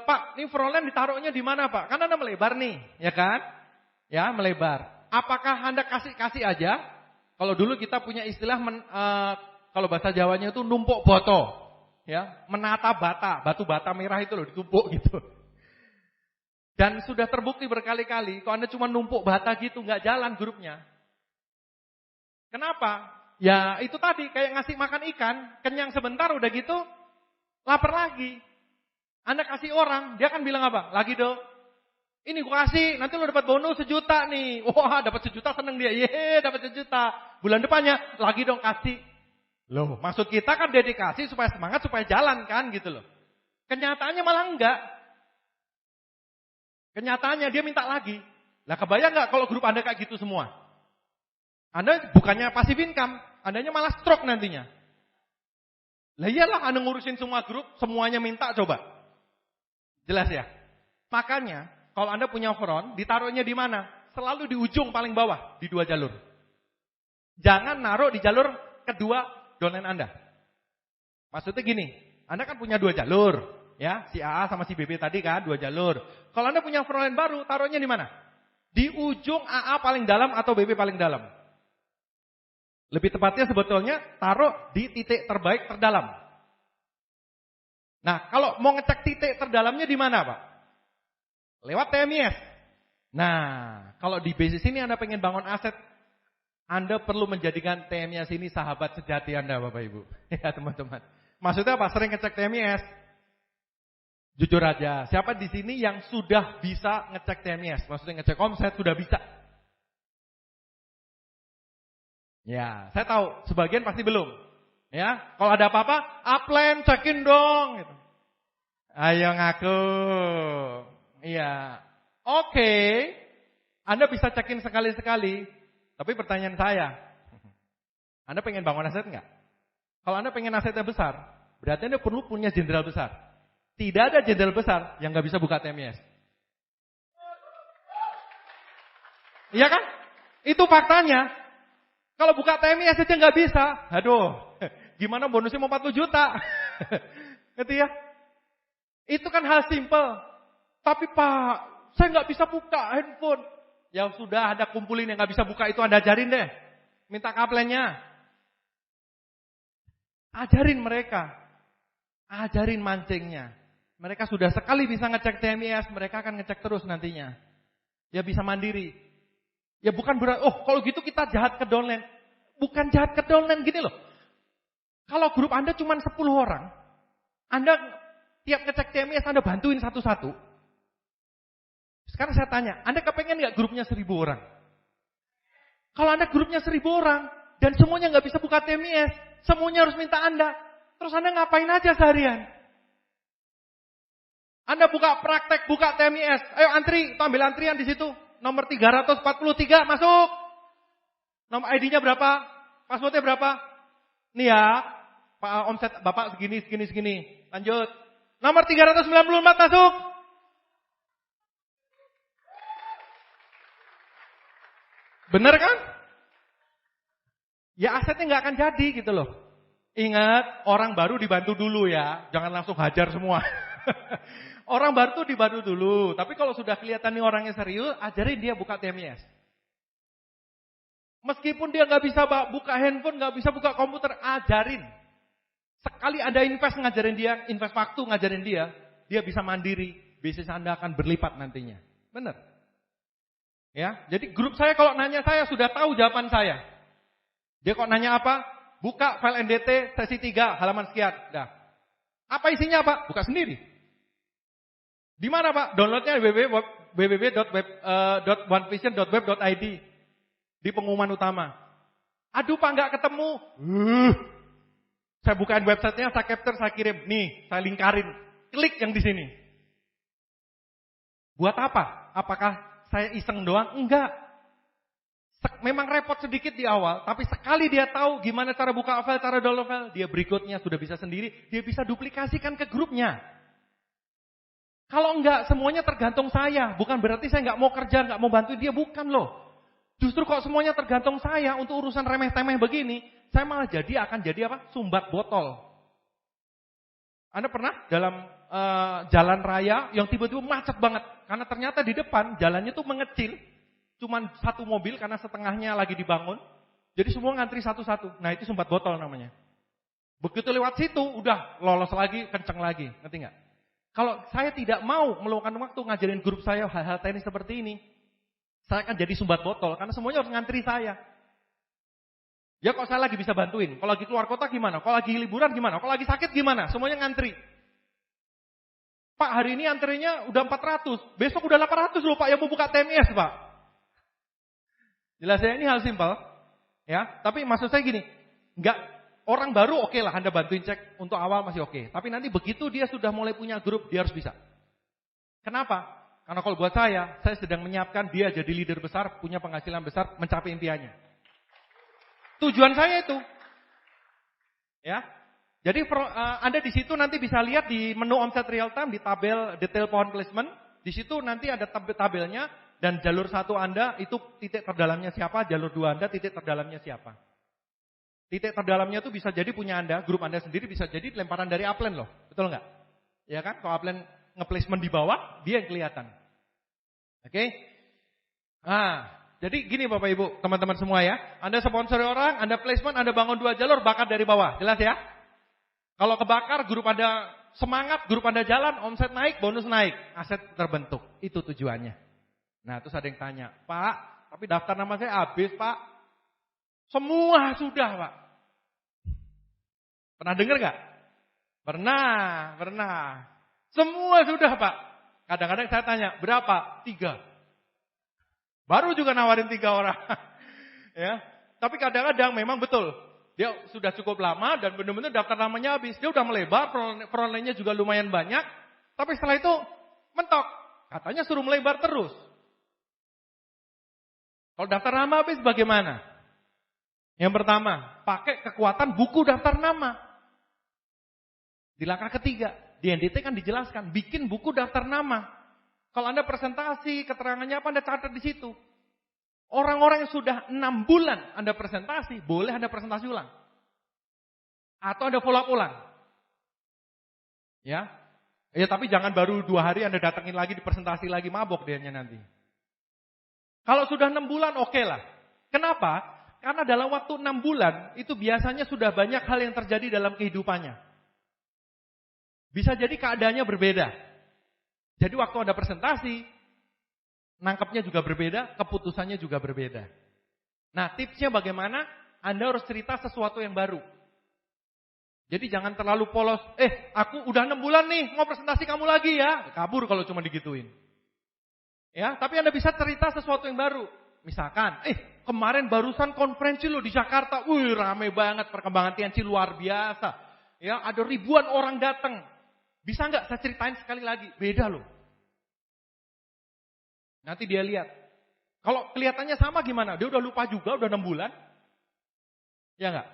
Pak, ini Frontline ditaruhnya di mana Pak? Kan Anda melebar nih, ya kan? Ya, melebar. Apakah Anda kasih aja? Kalau dulu kita punya istilah, kalau bahasa Jawanya itu numpuk boto. Ya, menata bata, batu bata merah itu loh, ditumpuk gitu. Dan sudah terbukti berkali-kali, kalau Anda cuma numpuk bata gitu, nggak jalan grupnya. Kenapa? Ya, itu tadi, kayak ngasih makan ikan, kenyang sebentar udah gitu, lapar lagi. Anda kasih orang, dia akan bilang apa? Lagi dong. Ini gua kasih, nanti lo dapat bonus 1 juta nih. Wah, dapat 1 juta seneng dia. Ye, dapat 1 juta. Bulan depannya lagi dong kasih. Loh, maksud kita kan dedikasi supaya semangat, supaya jalan kan gitu loh. Kenyataannya malah enggak. Kenyataannya dia minta lagi. Lah kebayang enggak kalau grup Anda kayak gitu semua? Anda bukannya passive income, Andanya malah stroke nantinya. Lah iyalah Anda ngurusin semua grup, semuanya minta coba. Jelas ya? Makanya kalau Anda punya front, ditaruhnya di mana? Selalu di ujung paling bawah, di 2 jalur. Jangan naruh di jalur kedua downline Anda. Maksudnya gini, Anda kan punya 2 jalur, ya, si AA sama si BB tadi kan 2 jalur. Kalau Anda punya frontline baru, taruhnya di mana? Di ujung AA paling dalam atau BB paling dalam. Lebih tepatnya sebetulnya taruh di titik terbaik terdalam. Nah, kalau mau ngecek titik terdalamnya di mana, Pak? Lewat TMIS. Nah, kalau di basis ini Anda pengen bangun aset, Anda perlu menjadikan TMIS ini sahabat sejati Anda, Bapak Ibu. Ya, teman-teman. Maksudnya apa? Sering ngecek TMIS. Jujur aja, siapa di sini yang sudah bisa ngecek TMIS? Maksudnya ngecek omset sudah bisa? Ya, saya tahu sebagian pasti belum. Ya, kalau ada apa-apa, upline cekin dong. Gitu. Ayo ngaku. Iya, oke. Anda bisa cekin sekali-sekali. Tapi pertanyaan saya, Anda pengen bangun aset enggak? Kalau Anda pengen asetnya besar, berarti Anda perlu punya jenderal besar. Tidak ada jenderal besar yang nggak bisa buka TMIS. Iya kan? Itu faktanya. Kalau buka TMIS aja nggak bisa, aduh, gimana bonusnya mau 40 juta? Gitu ya? Itu kan hal simpel. Tapi Pak, saya nggak bisa buka handphone. Ya sudah, ada kumpulin yang nggak bisa buka itu Anda ajarin deh. Minta kaplennya. Ajarin mereka. Ajarin mancingnya. Mereka sudah sekali bisa ngecek TMIS, mereka akan ngecek terus nantinya. Ya bisa mandiri. Ya bukan berarti, oh kalau gitu kita jahat ke downline. Bukan jahat ke downline, gini loh. Kalau grup Anda cuma 10 orang, Anda tiap ngecek TMIS Anda bantuin satu-satu. Sekarang saya tanya, Anda kepengen nggak grupnya 1000 orang? Kalau Anda grupnya 1000 orang, dan semuanya nggak bisa buka TMIS, semuanya harus minta Anda, terus Anda ngapain aja seharian? Anda buka praktek, buka TMIS, ayo antri, ambil antrian di situ, nomor 343, masuk. Nomor ID-nya berapa? Passwordnya berapa? Nih ya, Pak omset Bapak segini, lanjut. Nomor 394 masuk. Benar kan? Ya asetnya nggak akan jadi gitu loh. Ingat, orang baru dibantu dulu ya. Jangan langsung hajar semua. Orang baru tuh dibantu dulu. Tapi kalau sudah kelihatan nih orangnya serius, ajarin dia buka TMIS. Meskipun dia nggak bisa buka handphone, nggak bisa buka komputer, ajarin. Sekali ada invest ngajarin dia, invest waktu ngajarin dia bisa mandiri. Bisnis Anda akan berlipat nantinya. Benar. Ya, jadi grup saya kalau nanya saya sudah tahu jawaban saya. Dia kok nanya apa? Buka file NDT sesi 3 halaman sekian. Dah. Apa isinya Pak? Buka sendiri. Di mana Pak? Downloadnya www.onevision.web.id di pengumuman utama. Aduh Pak nggak ketemu. Saya bukain websitenya, saya capture, saya kirim. Nih, saya lingkarin. Klik yang di sini. Buat apa? Apakah saya iseng doang? Enggak. Memang repot sedikit di awal, tapi sekali dia tahu gimana cara buka file, cara download file, dia berikutnya sudah bisa sendiri, dia bisa duplikasikan ke grupnya. Kalau enggak, semuanya tergantung saya. Bukan berarti saya enggak mau kerja, enggak mau bantuin dia, bukan loh. Justru kalau semuanya tergantung saya untuk urusan remeh-temeh begini, saya malah akan jadi apa? Sumbat botol. Anda pernah dalam jalan raya yang tiba-tiba macet banget. Karena ternyata di depan jalannya tuh mengecil. Cuman satu mobil karena setengahnya lagi dibangun. Jadi semua ngantri satu-satu. Nah itu sumbat botol namanya. Begitu lewat situ udah lolos lagi, kenceng lagi. Ngerti nggak? Kalau saya tidak mau meluangkan waktu ngajarin grup saya hal-hal teknis seperti ini, saya akan jadi sumbat botol. Karena semuanya harus ngantri saya. Ya kok saya lagi bisa bantuin. Kalau lagi keluar kota gimana? Kalau lagi liburan gimana? Kalau lagi sakit gimana? Semuanya ngantri. Pak hari ini antrinya udah 400. Besok udah 800 loh Pak yang mau buka TMIS Pak. Jelas ya ini hal simpel. Ya, tapi maksud saya gini. Enggak, orang baru oke lah Anda bantuin cek. Untuk awal masih oke. Tapi nanti begitu dia sudah mulai punya grup, dia harus bisa. Kenapa? Karena kalau buat saya sedang menyiapkan dia jadi leader besar, punya penghasilan besar, mencapai impiannya. Tujuan saya itu, ya. Jadi Anda di situ nanti bisa lihat di menu omset real time di tabel detail pohon placement. Di situ nanti ada tabelnya dan jalur 1 Anda itu titik terdalamnya siapa, jalur 2 Anda titik terdalamnya siapa. Titik terdalamnya itu bisa jadi punya Anda, grup Anda sendiri, bisa jadi lemparan dari upline loh. Betul nggak? Ya kan? Kalau upline nge-placement di bawah, dia yang kelihatan. Oke? Nah, jadi gini Bapak Ibu, teman-teman semua ya. Anda sponsori orang, Anda placement, Anda bangun 2 jalur, bakat dari bawah. Jelas ya? Kalau kebakar, grup Anda semangat, grup Anda jalan, omset naik, bonus naik, aset terbentuk. Itu tujuannya. Nah, terus ada yang tanya, Pak, tapi daftar nama saya habis Pak. Semua sudah Pak. Pernah dengar gak? Pernah. Semua sudah Pak. Kadang-kadang saya tanya, berapa? 3. Baru juga nawarin 3 orang. Ya. Tapi kadang-kadang memang betul. Dia sudah cukup lama dan benar-benar daftar namanya habis. Dia udah melebar, perolehannya juga lumayan banyak. Tapi setelah itu mentok. Katanya suruh melebar terus. Kalau daftar nama habis bagaimana? Yang pertama, pakai kekuatan buku daftar nama. Di langkah ketiga, di NDT kan dijelaskan, bikin buku daftar nama. Kalau Anda presentasi, keterangannya apa Anda catat di situ. Orang-orang yang sudah 6 bulan Anda presentasi, boleh Anda presentasi ulang. Atau Anda follow up ulang. Ya, tapi jangan baru 2 hari Anda datangin lagi, dipresentasi lagi, mabok dianya nanti. Kalau sudah 6 bulan, oke lah. Kenapa? Karena dalam waktu 6 bulan, itu biasanya sudah banyak hal yang terjadi dalam kehidupannya. Bisa jadi keadaannya berbeda. Jadi waktu Anda presentasi, nangkepnya juga berbeda, keputusannya juga berbeda. Nah, tipsnya bagaimana? Anda harus cerita sesuatu yang baru. Jadi jangan terlalu polos, aku udah 6 bulan nih, mau presentasi kamu lagi ya. Kabur kalau cuma digituin. Ya, tapi Anda bisa cerita sesuatu yang baru. Misalkan, kemarin barusan konferensi lo di Jakarta, rame banget, perkembangan TNC luar biasa. Ya, ada ribuan orang datang. Bisa nggak saya ceritain sekali lagi? Beda loh. Nanti dia lihat. Kalau kelihatannya sama gimana? Dia udah lupa juga, udah 6 bulan. Ya nggak?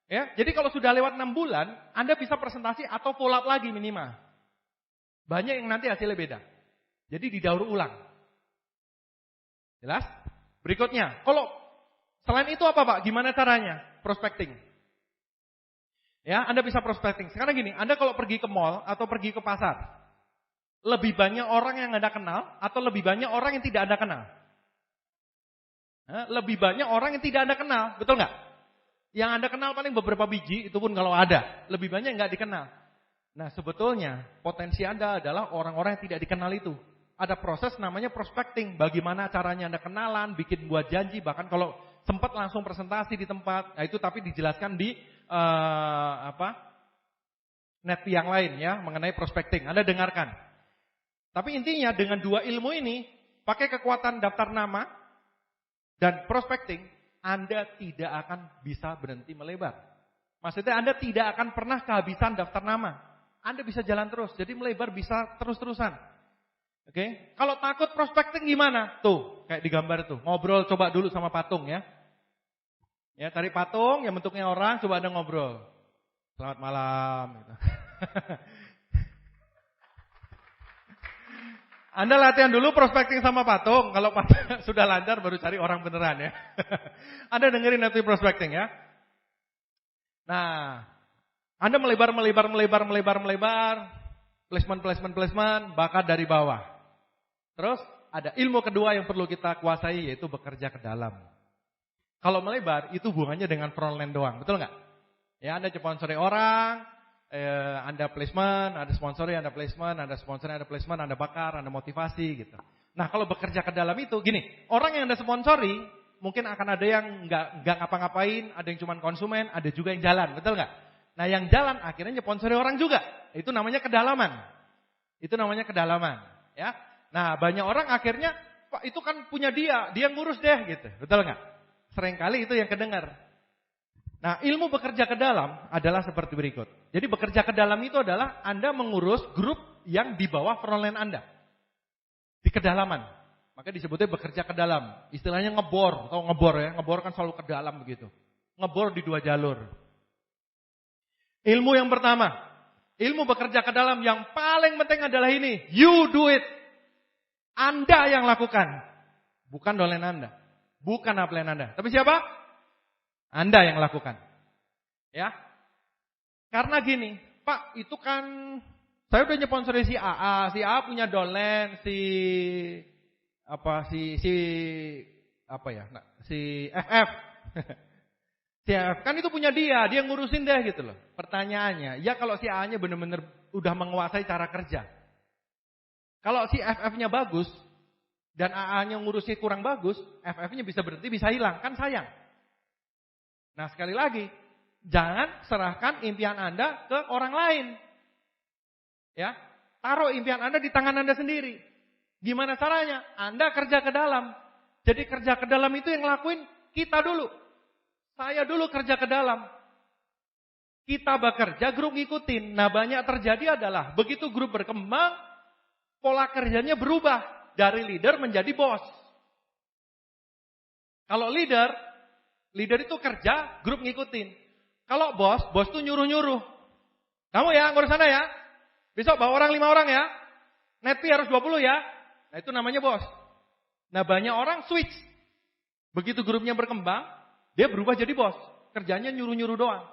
Ya, jadi kalau sudah lewat 6 bulan, Anda bisa presentasi atau follow up lagi minimal. Banyak yang nanti hasilnya beda. Jadi didaur ulang. Jelas? Berikutnya, kalau selain itu apa Pak? Gimana caranya? Prospecting. Ya, Anda bisa prospecting. Sekarang gini, Anda kalau pergi ke mall atau pergi ke pasar, lebih banyak orang yang Anda kenal atau lebih banyak orang yang tidak Anda kenal? Lebih banyak orang yang tidak Anda kenal, betul nggak? Yang Anda kenal paling beberapa biji, itu pun kalau ada. Lebih banyak yang nggak dikenal. Nah, sebetulnya potensi Anda adalah orang-orang yang tidak dikenal itu. Ada proses namanya prospecting. Bagaimana caranya Anda kenalan, bikin buat janji, bahkan kalau sempat langsung presentasi di tempat. Nah, itu tapi dijelaskan di net yang lain ya, mengenai prospecting. Anda dengarkan. Tapi intinya dengan 2 ilmu ini, pakai kekuatan daftar nama dan prospecting, Anda tidak akan bisa berhenti melebar. Maksudnya Anda tidak akan pernah kehabisan daftar nama. Anda bisa jalan terus, jadi melebar bisa terus-terusan. Oke? Kalau takut prospecting gimana? Tuh, kayak di gambar tuh. Ngobrol coba dulu sama patung ya. Ya, cari patung yang bentuknya orang, coba Anda ngobrol. Selamat malam gitu. Anda latihan dulu prospecting sama patung. Kalau patung sudah lancar baru cari orang beneran ya. Anda dengerin nanti prospecting ya. Nah, Anda melebar. Placement, bakat dari bawah. Terus ada ilmu kedua yang perlu kita kuasai, yaitu bekerja ke dalam. Kalau melebar itu hubungannya dengan frontline doang, betul nggak? Ya, Anda sponsori orang, Anda placement, ada sponsori, Anda placement, Anda sponsori, Anda placement, Anda bakar, Anda motivasi gitu. Nah, kalau bekerja ke dalam itu, gini, orang yang Anda sponsori mungkin akan ada yang nggak ngapa-ngapain, ada yang cuma konsumen, ada juga yang jalan, betul nggak? Nah, yang jalan akhirnya sponsori orang juga. Itu namanya kedalaman. Ya. Nah, banyak orang akhirnya, Pak itu kan punya dia ngurus deh gitu, betul nggak? Seringkali itu yang kedengar. Nah, ilmu bekerja ke dalam adalah seperti berikut. Jadi bekerja ke dalam itu adalah Anda mengurus grup yang di bawah frontline Anda. Di kedalaman. Maka disebutnya bekerja ke dalam. Istilahnya ngebor, atau ngebor ya. Ngebor kan selalu ke dalam begitu. Ngebor di 2 jalur. Ilmu yang pertama. Ilmu bekerja ke dalam yang paling penting adalah ini. You do it. Anda yang lakukan. Bukan dolen Anda. Bukan upline Anda. Tapi siapa? Anda yang lakukan. Ya. Karena gini, Pak, itu kan saya udah nyponsori si A punya dolen, si FF. Si FF kan itu punya dia ngurusin deh gitu loh. Pertanyaannya, ya kalau si A-nya benar-benar udah menguasai cara kerja. Kalau si FF-nya bagus dan AA-nya ngurusnya kurang bagus, FF-nya bisa berhenti, bisa hilang, kan sayang. Nah, sekali lagi, jangan serahkan impian Anda ke orang lain. Ya, taruh impian Anda di tangan Anda sendiri. Gimana caranya? Anda kerja ke dalam. Jadi kerja ke dalam itu yang ngelakuin kita dulu. Saya dulu kerja ke dalam. Kita bekerja, grup ngikutin. Nah, banyak terjadi adalah begitu grup berkembang, pola kerjanya berubah dari leader menjadi bos. Kalau leader itu kerja, grup ngikutin. Kalau bos tuh nyuruh-nyuruh. Kamu ya, ngurus sana ya. Besok bawa 5 orang ya. Net fee harus 20 ya. Nah, itu namanya bos. Nah, banyak orang switch. Begitu grupnya berkembang, dia berubah jadi bos. Kerjanya nyuruh-nyuruh doang.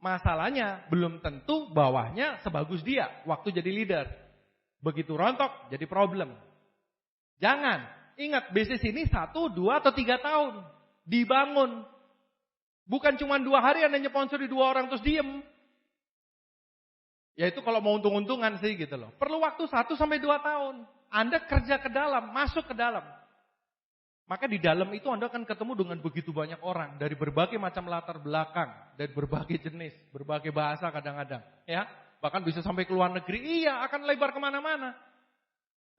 Masalahnya belum tentu bawahnya sebagus dia waktu jadi leader. Begitu rontok jadi problem. Jangan. Ingat, bisnis ini 1, 2, atau 3 tahun. Dibangun. Bukan cuma 2 hari Anda nyponsori 2 orang terus diem. Ya itu kalau mau untung-untungan sih gitu loh. Perlu waktu 1 sampai 2 tahun. Anda kerja ke dalam, masuk ke dalam. Maka di dalam itu Anda akan ketemu dengan begitu banyak orang. Dari berbagai macam latar belakang. Dari berbagai jenis, berbagai bahasa kadang-kadang. Ya, bahkan bisa sampai ke luar negeri. Iya, akan lebar kemana-mana.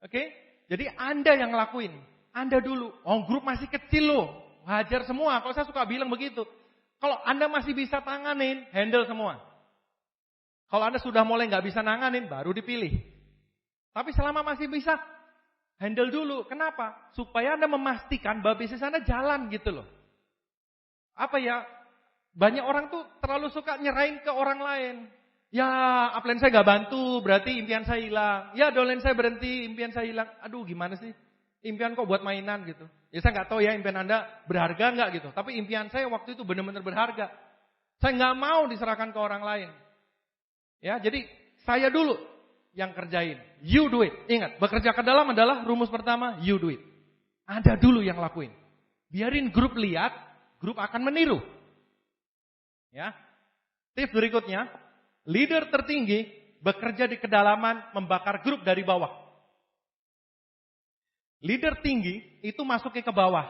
Oke? Jadi Anda yang ngelakuin. Anda dulu. Oh, grup masih kecil loh. Hajar semua. Kalau saya suka bilang begitu. Kalau Anda masih bisa tanganin, handle semua. Kalau Anda sudah mulai nggak bisa nanganin, baru dipilih. Tapi selama masih bisa, handle dulu. Kenapa? Supaya Anda memastikan bahwa bisnis Anda jalan gitu loh. Apa ya? Banyak orang tuh terlalu suka nyerahin ke orang lain. Ya, upline saya nggak bantu, berarti impian saya hilang. Ya, downline saya berhenti, impian saya hilang. Aduh, gimana sih? Impian kok buat mainan gitu. Ya, saya nggak tahu ya impian Anda berharga nggak gitu. Tapi impian saya waktu itu benar-benar berharga. Saya nggak mau diserahkan ke orang lain. Ya, jadi saya dulu yang kerjain. You do it. Ingat, bekerja ke dalam adalah rumus pertama, you do it. Anda dulu yang lakuin. Biarin grup lihat, grup akan meniru. Ya. Tips berikutnya, leader tertinggi bekerja di kedalaman membakar grup dari bawah. Leader tinggi itu masuknya ke bawah.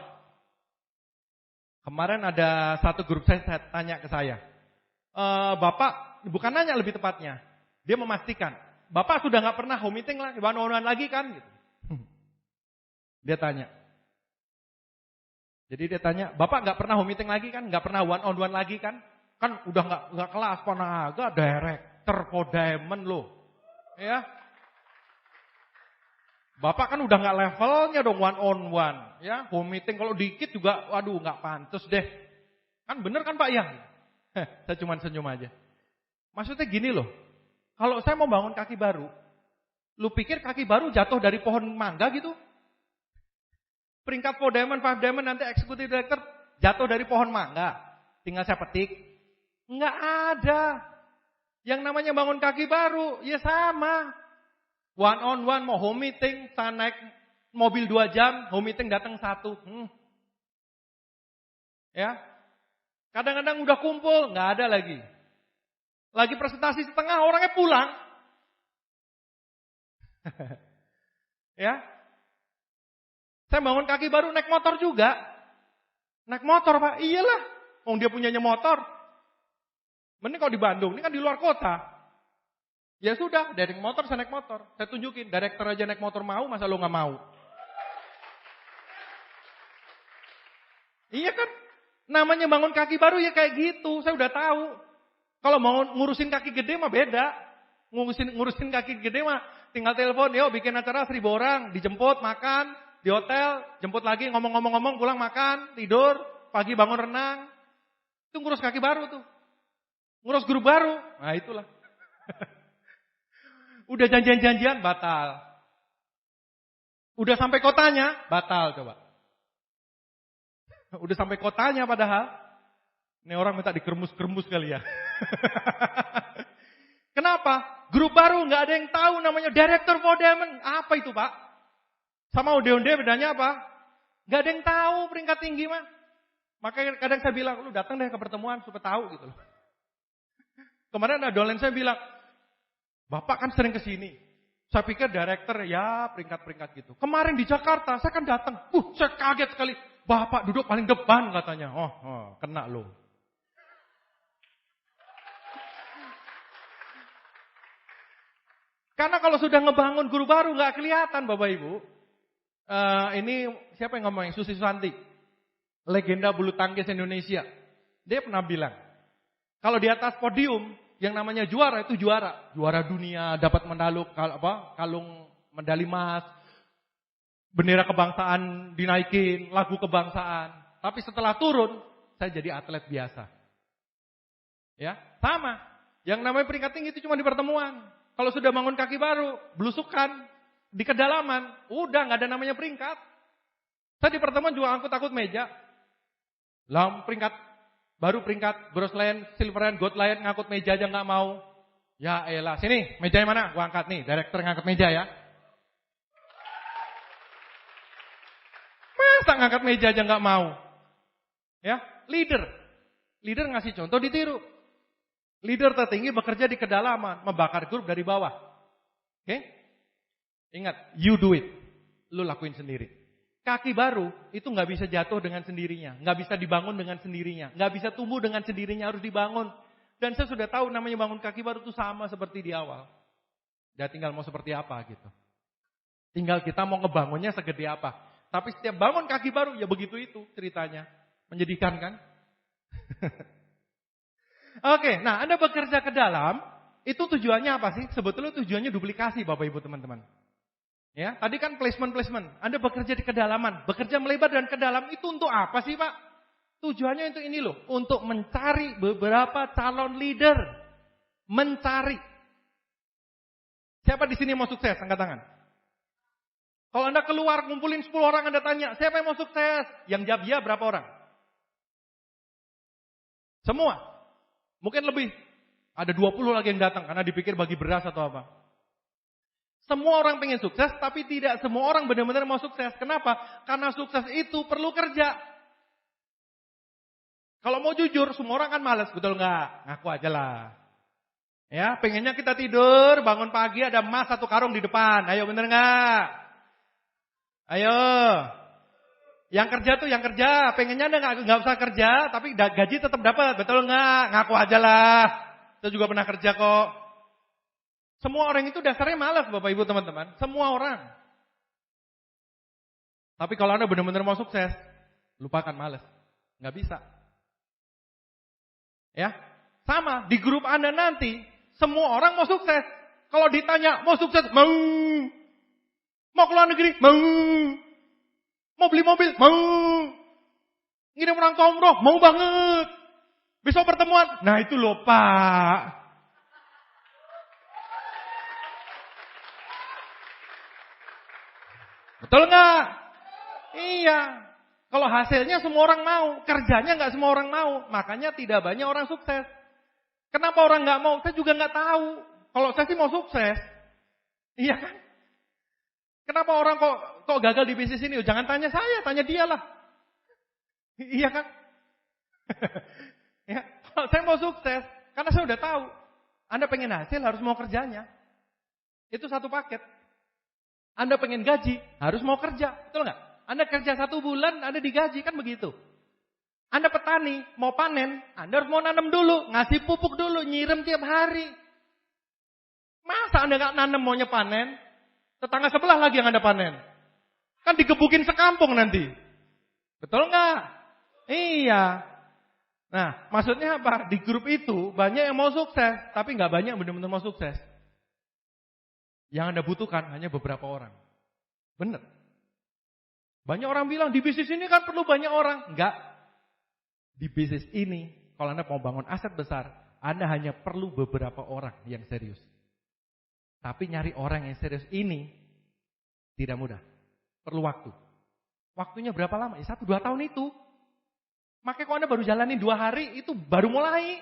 Kemarin ada satu grup saya tanya ke saya. Bapak, bukan nanya lebih tepatnya. Dia memastikan, Bapak sudah gak pernah home meeting lagi, one on one lagi kan? Gitu. Dia tanya. Jadi dia tanya, Bapak gak pernah home meeting lagi kan? Gak pernah one on one lagi kan? Kan udah gak kelas, panaga, director, podiamond loh. Ya. Bapak kan udah gak levelnya dong one on one. Ya, home meeting kalau dikit juga, waduh gak pantas deh. Kan bener kan Pak Yang? Saya cuma senyum aja. Maksudnya gini loh. Kalau saya mau bangun kaki baru, lu pikir kaki baru jatuh dari pohon mangga gitu? Peringkat 4 diamond, 5 diamond, nanti executive director jatuh dari pohon mangga. Tinggal saya petik. Enggak ada. Yang namanya bangun kaki baru, ya sama. One on one, mau home meeting, saya naik mobil 2 jam, home meeting datang 1. Ya. Kadang-kadang udah kumpul, nggak ada lagi. Lagi presentasi setengah, orangnya pulang. Ya. Saya bangun kaki baru naik motor juga. Naik motor Pak, iyalah. Dia punyanya motor. Mending kalau di Bandung, ini kan di luar kota. Ya sudah, dari motor saya naik motor. Saya tunjukin, direktur aja naik motor mau, masa lo nggak mau? Iya kan? Namanya bangun kaki baru ya kayak gitu, saya udah tahu. Kalau mau ngurusin kaki gede mah beda. Ngurusin kaki gede mah tinggal telepon, yuk bikin acara 1000 orang, dijemput, makan, di hotel, jemput lagi, ngomong-ngomong, pulang makan, tidur, pagi bangun renang. Itu ngurus kaki baru tuh. Ngurus grup baru, nah itulah. Udah janjian-janjian batal. Udah sampai kotanya, batal coba. Udah sampai kotanya padahal. Ini orang minta dikermus-kermus kali ya. Kenapa? Grup baru nggak ada yang tahu namanya Director for Diamond. Apa itu Pak? Sama onde-onde bedanya apa? Nggak ada yang tahu peringkat tinggi mah. Makanya kadang saya bilang, lu datang deh ke pertemuan supaya tahu gitu loh. Kemarin ada dolen saya bilang, Bapak kan sering kesini. Saya pikir director ya peringkat-peringkat gitu. Kemarin di Jakarta saya kan datang. Saya kaget sekali. Bapak duduk paling depan katanya. Oh kena lo. Karena kalau sudah ngebangun guru baru nggak kelihatan Bapak Ibu. Ini siapa yang ngomong? Susi Susanti. Legenda bulu tangkis Indonesia. Dia pernah bilang, kalau di atas podium yang namanya juara itu juara. Juara dunia, dapat kalung medali emas, bendera kebangsaan dinaikin, lagu kebangsaan. Tapi setelah turun, saya jadi atlet biasa. Ya, sama. Yang namanya peringkat tinggi itu cuma di pertemuan. Kalau sudah bangun kaki baru, belusukan di kedalaman, udah nggak ada namanya peringkat. Saya di pertemuan juga angkut meja. Peringkat baru peringkat bronze lion, silver lion, gold lion ngangkut meja aja nggak mau. Ya elah, sini mejanya mana? Gua angkat nih, director ngangkat meja ya. Masa ngangkat meja aja nggak mau? Ya, leader ngasih contoh ditiru. Leader tertinggi bekerja di kedalaman, membakar grup dari bawah. Oke? Ingat, you do it. Lu lakuin sendiri. Kaki baru itu nggak bisa jatuh dengan sendirinya, nggak bisa dibangun dengan sendirinya, nggak bisa tumbuh dengan sendirinya, harus dibangun. Dan saya sudah tahu namanya bangun kaki baru itu sama seperti di awal. Ya tinggal mau seperti apa gitu. Tinggal kita mau ngebangunnya segede apa. Tapi setiap bangun kaki baru ya begitu itu ceritanya. Menyedihkan kan? Oke, nah Anda bekerja ke dalam, itu tujuannya apa sih? Sebetulnya tujuannya duplikasi Bapak Ibu teman-teman. Ya, tadi kan placement. Anda bekerja di kedalaman, bekerja melebar dan ke dalam itu untuk apa sih Pak? Tujuannya untuk ini loh, untuk mencari beberapa calon leader. Mencari. Siapa di sini mau sukses? Angkat tangan. Kalau Anda keluar ngumpulin 10 orang Anda tanya, siapa yang mau sukses? Yang jawab ya berapa orang? Semua. Mungkin lebih. Ada 20 lagi yang datang karena dipikir bagi beras atau apa. Semua orang pengen sukses, tapi tidak semua orang benar-benar mau sukses. Kenapa? Karena sukses itu perlu kerja. Kalau mau jujur, semua orang kan malas, betul nggak? Ngaku aja lah. Ya, pengennya kita tidur, bangun pagi ada emas 1 karung di depan. Ayo bener nggak? Ayo. Yang kerja tuh yang kerja, pengennya Anda nggak usah kerja, tapi gaji tetap dapat, betul nggak? Ngaku aja lah. Saya juga pernah kerja kok. Semua orang itu dasarnya malas Bapak Ibu teman-teman. Semua orang. Tapi kalau Anda benar-benar mau sukses, lupakan malas. Nggak bisa. Ya, sama di grup Anda nanti, semua orang mau sukses. Kalau ditanya mau sukses, mau keluar negeri, mau beli mobil, ngirim orang ke umroh, mau banget. Besok pertemuan, nah itu loh Pak. Betul nggak? Iya. Kalau hasilnya semua orang mau, kerjanya nggak semua orang mau, makanya tidak banyak orang sukses. Kenapa orang nggak mau? Saya juga nggak tahu. Kalau saya sih mau sukses, iya kan? Kenapa orang kok gagal di bisnis ini? Jangan tanya saya, tanya dia lah. Iya kan? Ya, kalau saya mau sukses, karena saya udah tahu. Anda pengen hasil harus mau kerjanya. Itu satu paket. Anda pengen gaji, harus mau kerja. Betul nggak? Anda kerja 1 bulan, Anda digaji, kan begitu. Anda petani, mau panen, Anda harus mau nanam dulu, ngasih pupuk dulu, nyiram tiap hari. Masa Anda nggak nanam maunya panen? Tetangga sebelah lagi yang Anda panen. Kan digebukin sekampung nanti. Betul nggak? Iya. Nah, maksudnya apa? Di grup itu banyak yang mau sukses, tapi nggak banyak yang benar-benar mau sukses. Yang Anda butuhkan hanya beberapa orang. Benar. Banyak orang bilang di bisnis ini kan perlu banyak orang. Enggak. Di bisnis ini, kalau Anda mau bangun aset besar, Anda hanya perlu beberapa orang yang serius. Tapi nyari orang yang serius ini tidak mudah. Perlu waktu. Waktunya berapa lama? Ya 1-2 tahun itu. Makanya kalau Anda baru jalanin 2 hari, itu baru mulai.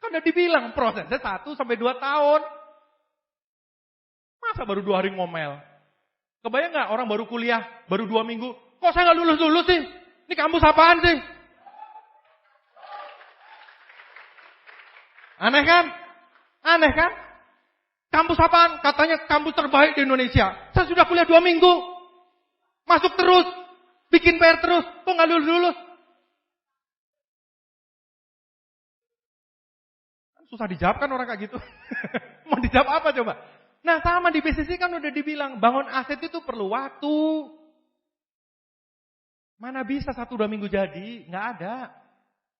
Kan udah dibilang prosesnya 1-2 tahun. Masa baru 2 hari ngomel? Kebayang gak orang baru kuliah, baru 2 minggu, kok saya gak lulus-lulus sih? Ini kampus apaan sih? Aneh kan? Aneh kan? Kampus apaan? Katanya kampus terbaik di Indonesia. Saya sudah kuliah 2 minggu. Masuk terus. Bikin PR terus. Kok gak lulus-lulus? Susah dijawab kan orang kayak gitu. Mau dijawab apa coba? Nah sama di bisnis kan udah dibilang. Bangun aset itu perlu waktu. Mana bisa 1-2 minggu jadi? Nggak ada.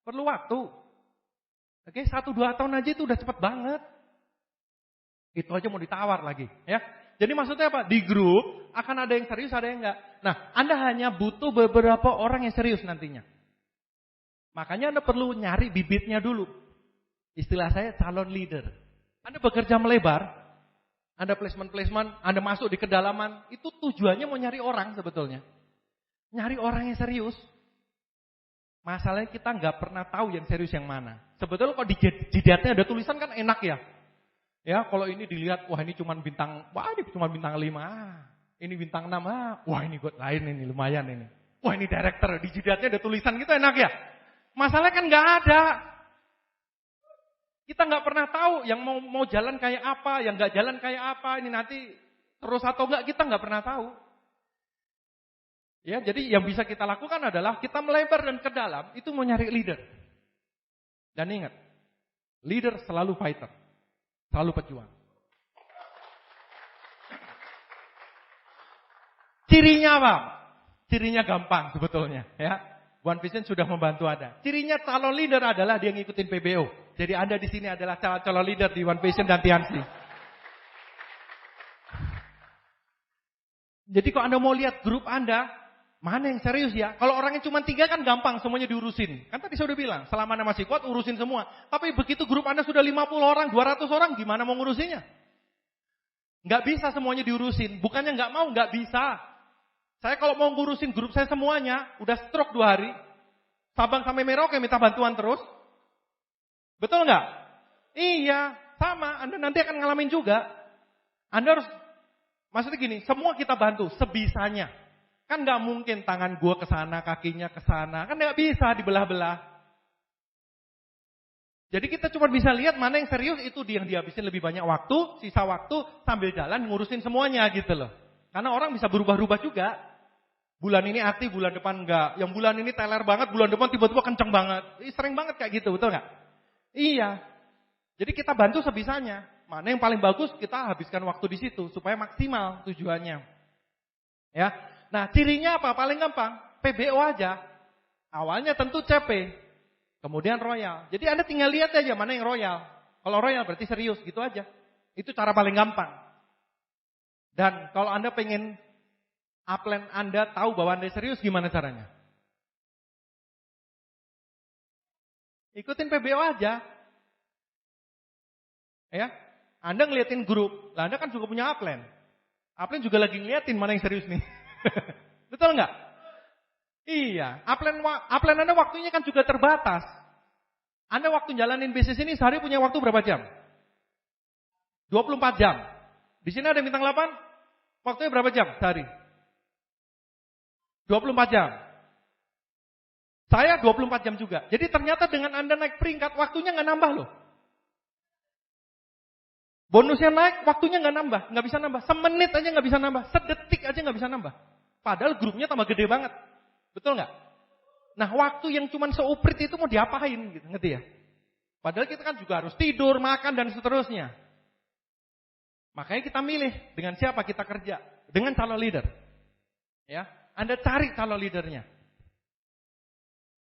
Perlu waktu. Oke, 1-2 tahun aja itu udah cepet banget. Itu aja mau ditawar lagi. Ya. Jadi maksudnya apa? Di grup akan ada yang serius, ada yang enggak. Nah, Anda hanya butuh beberapa orang yang serius nantinya. Makanya Anda perlu nyari bibitnya dulu. Istilah saya calon leader. Anda bekerja melebar, Anda placement, Anda masuk di kedalaman, itu tujuannya mau nyari orang sebetulnya. Nyari orang yang serius. Masalahnya kita nggak pernah tahu yang serius yang mana. Sebetulnya kalau di jidatnya ada tulisan kan enak ya. Ya, kalau ini dilihat, wah ini cuma bintang 5. Ini bintang 6. Wah ini god lain ini, lumayan ini. Wah ini director, di jidatnya ada tulisan gitu enak ya. Masalahnya kan nggak ada. Kita nggak pernah tahu yang mau jalan kayak apa, yang nggak jalan kayak apa, ini nanti terus atau nggak kita nggak pernah tahu. Ya, jadi yang bisa kita lakukan adalah kita melebar dan ke dalam itu mau nyari leader. Dan ingat, leader selalu fighter, selalu pejuang. Cirinya apa? Cirinya gampang sebetulnya, ya. One Vision sudah membantu Anda. Cirinya calon leader adalah dia ngikutin PBO. Jadi Anda di sini adalah calon leader di One Vision dan Tiansi. Jadi kalau Anda mau lihat grup Anda, mana yang serius ya? Kalau orangnya cuma 3 kan gampang, semuanya diurusin. Kan tadi saya udah bilang, selama Anda masih kuat urusin semua. Tapi begitu grup Anda sudah 50 orang, 200 orang, gimana mau ngurusinnya? Nggak bisa semuanya diurusin. Bukannya nggak mau, nggak bisa. Saya kalau mau ngurusin grup saya semuanya, udah stroke 2 hari. Sabang sampai Merauke minta bantuan terus. Betul nggak? Iya, sama. Anda nanti akan ngalamin juga. Anda harus, maksudnya gini, semua kita bantu sebisanya. Kan nggak mungkin tangan gua ke sana, kakinya ke sana. Kan nggak bisa dibelah-belah. Jadi kita cuma bisa lihat mana yang serius itu yang dihabisin lebih banyak waktu, sisa waktu sambil jalan ngurusin semuanya gitu loh. Karena orang bisa berubah-ubah juga. Bulan ini aktif, bulan depan enggak. Yang bulan ini teler banget, bulan depan tiba-tiba kenceng banget. Sering banget kayak gitu, betul nggak? Iya. Jadi kita bantu sebisanya. Mana yang paling bagus kita habiskan waktu di situ supaya maksimal tujuannya. Ya. Nah, cirinya apa? Paling gampang, PBO aja. Awalnya tentu CP, kemudian royal. Jadi Anda tinggal lihat aja mana yang royal. Kalau royal berarti serius, gitu aja. Itu cara paling gampang. Dan kalau Anda pengen upline Anda tahu bahwa Anda serius, gimana caranya? Ikutin PBO aja. Ya, Anda ngeliatin grup, lah Anda kan juga punya upline. Upline juga lagi ngeliatin mana yang serius nih. Betul nggak? Iya, upline Anda waktunya kan juga terbatas. Anda waktu jalanin bisnis ini sehari punya waktu berapa jam? 24 jam. Di sini ada yang bintang 8? Waktunya berapa jam sehari? 24 jam. Saya 24 jam juga. Jadi ternyata dengan Anda naik peringkat, waktunya nggak nambah loh. Bonusnya naik, waktunya nggak nambah, nggak bisa nambah. Semenit aja nggak bisa nambah, sedetik aja nggak bisa nambah. Padahal grupnya tambah gede banget, betul nggak? Nah, waktu yang cuma seuprit itu mau diapain, gitu, ngerti ya? Padahal kita kan juga harus tidur, makan dan seterusnya. Makanya kita milih dengan siapa kita kerja, dengan calon leader. Ya, Anda cari calon leadernya.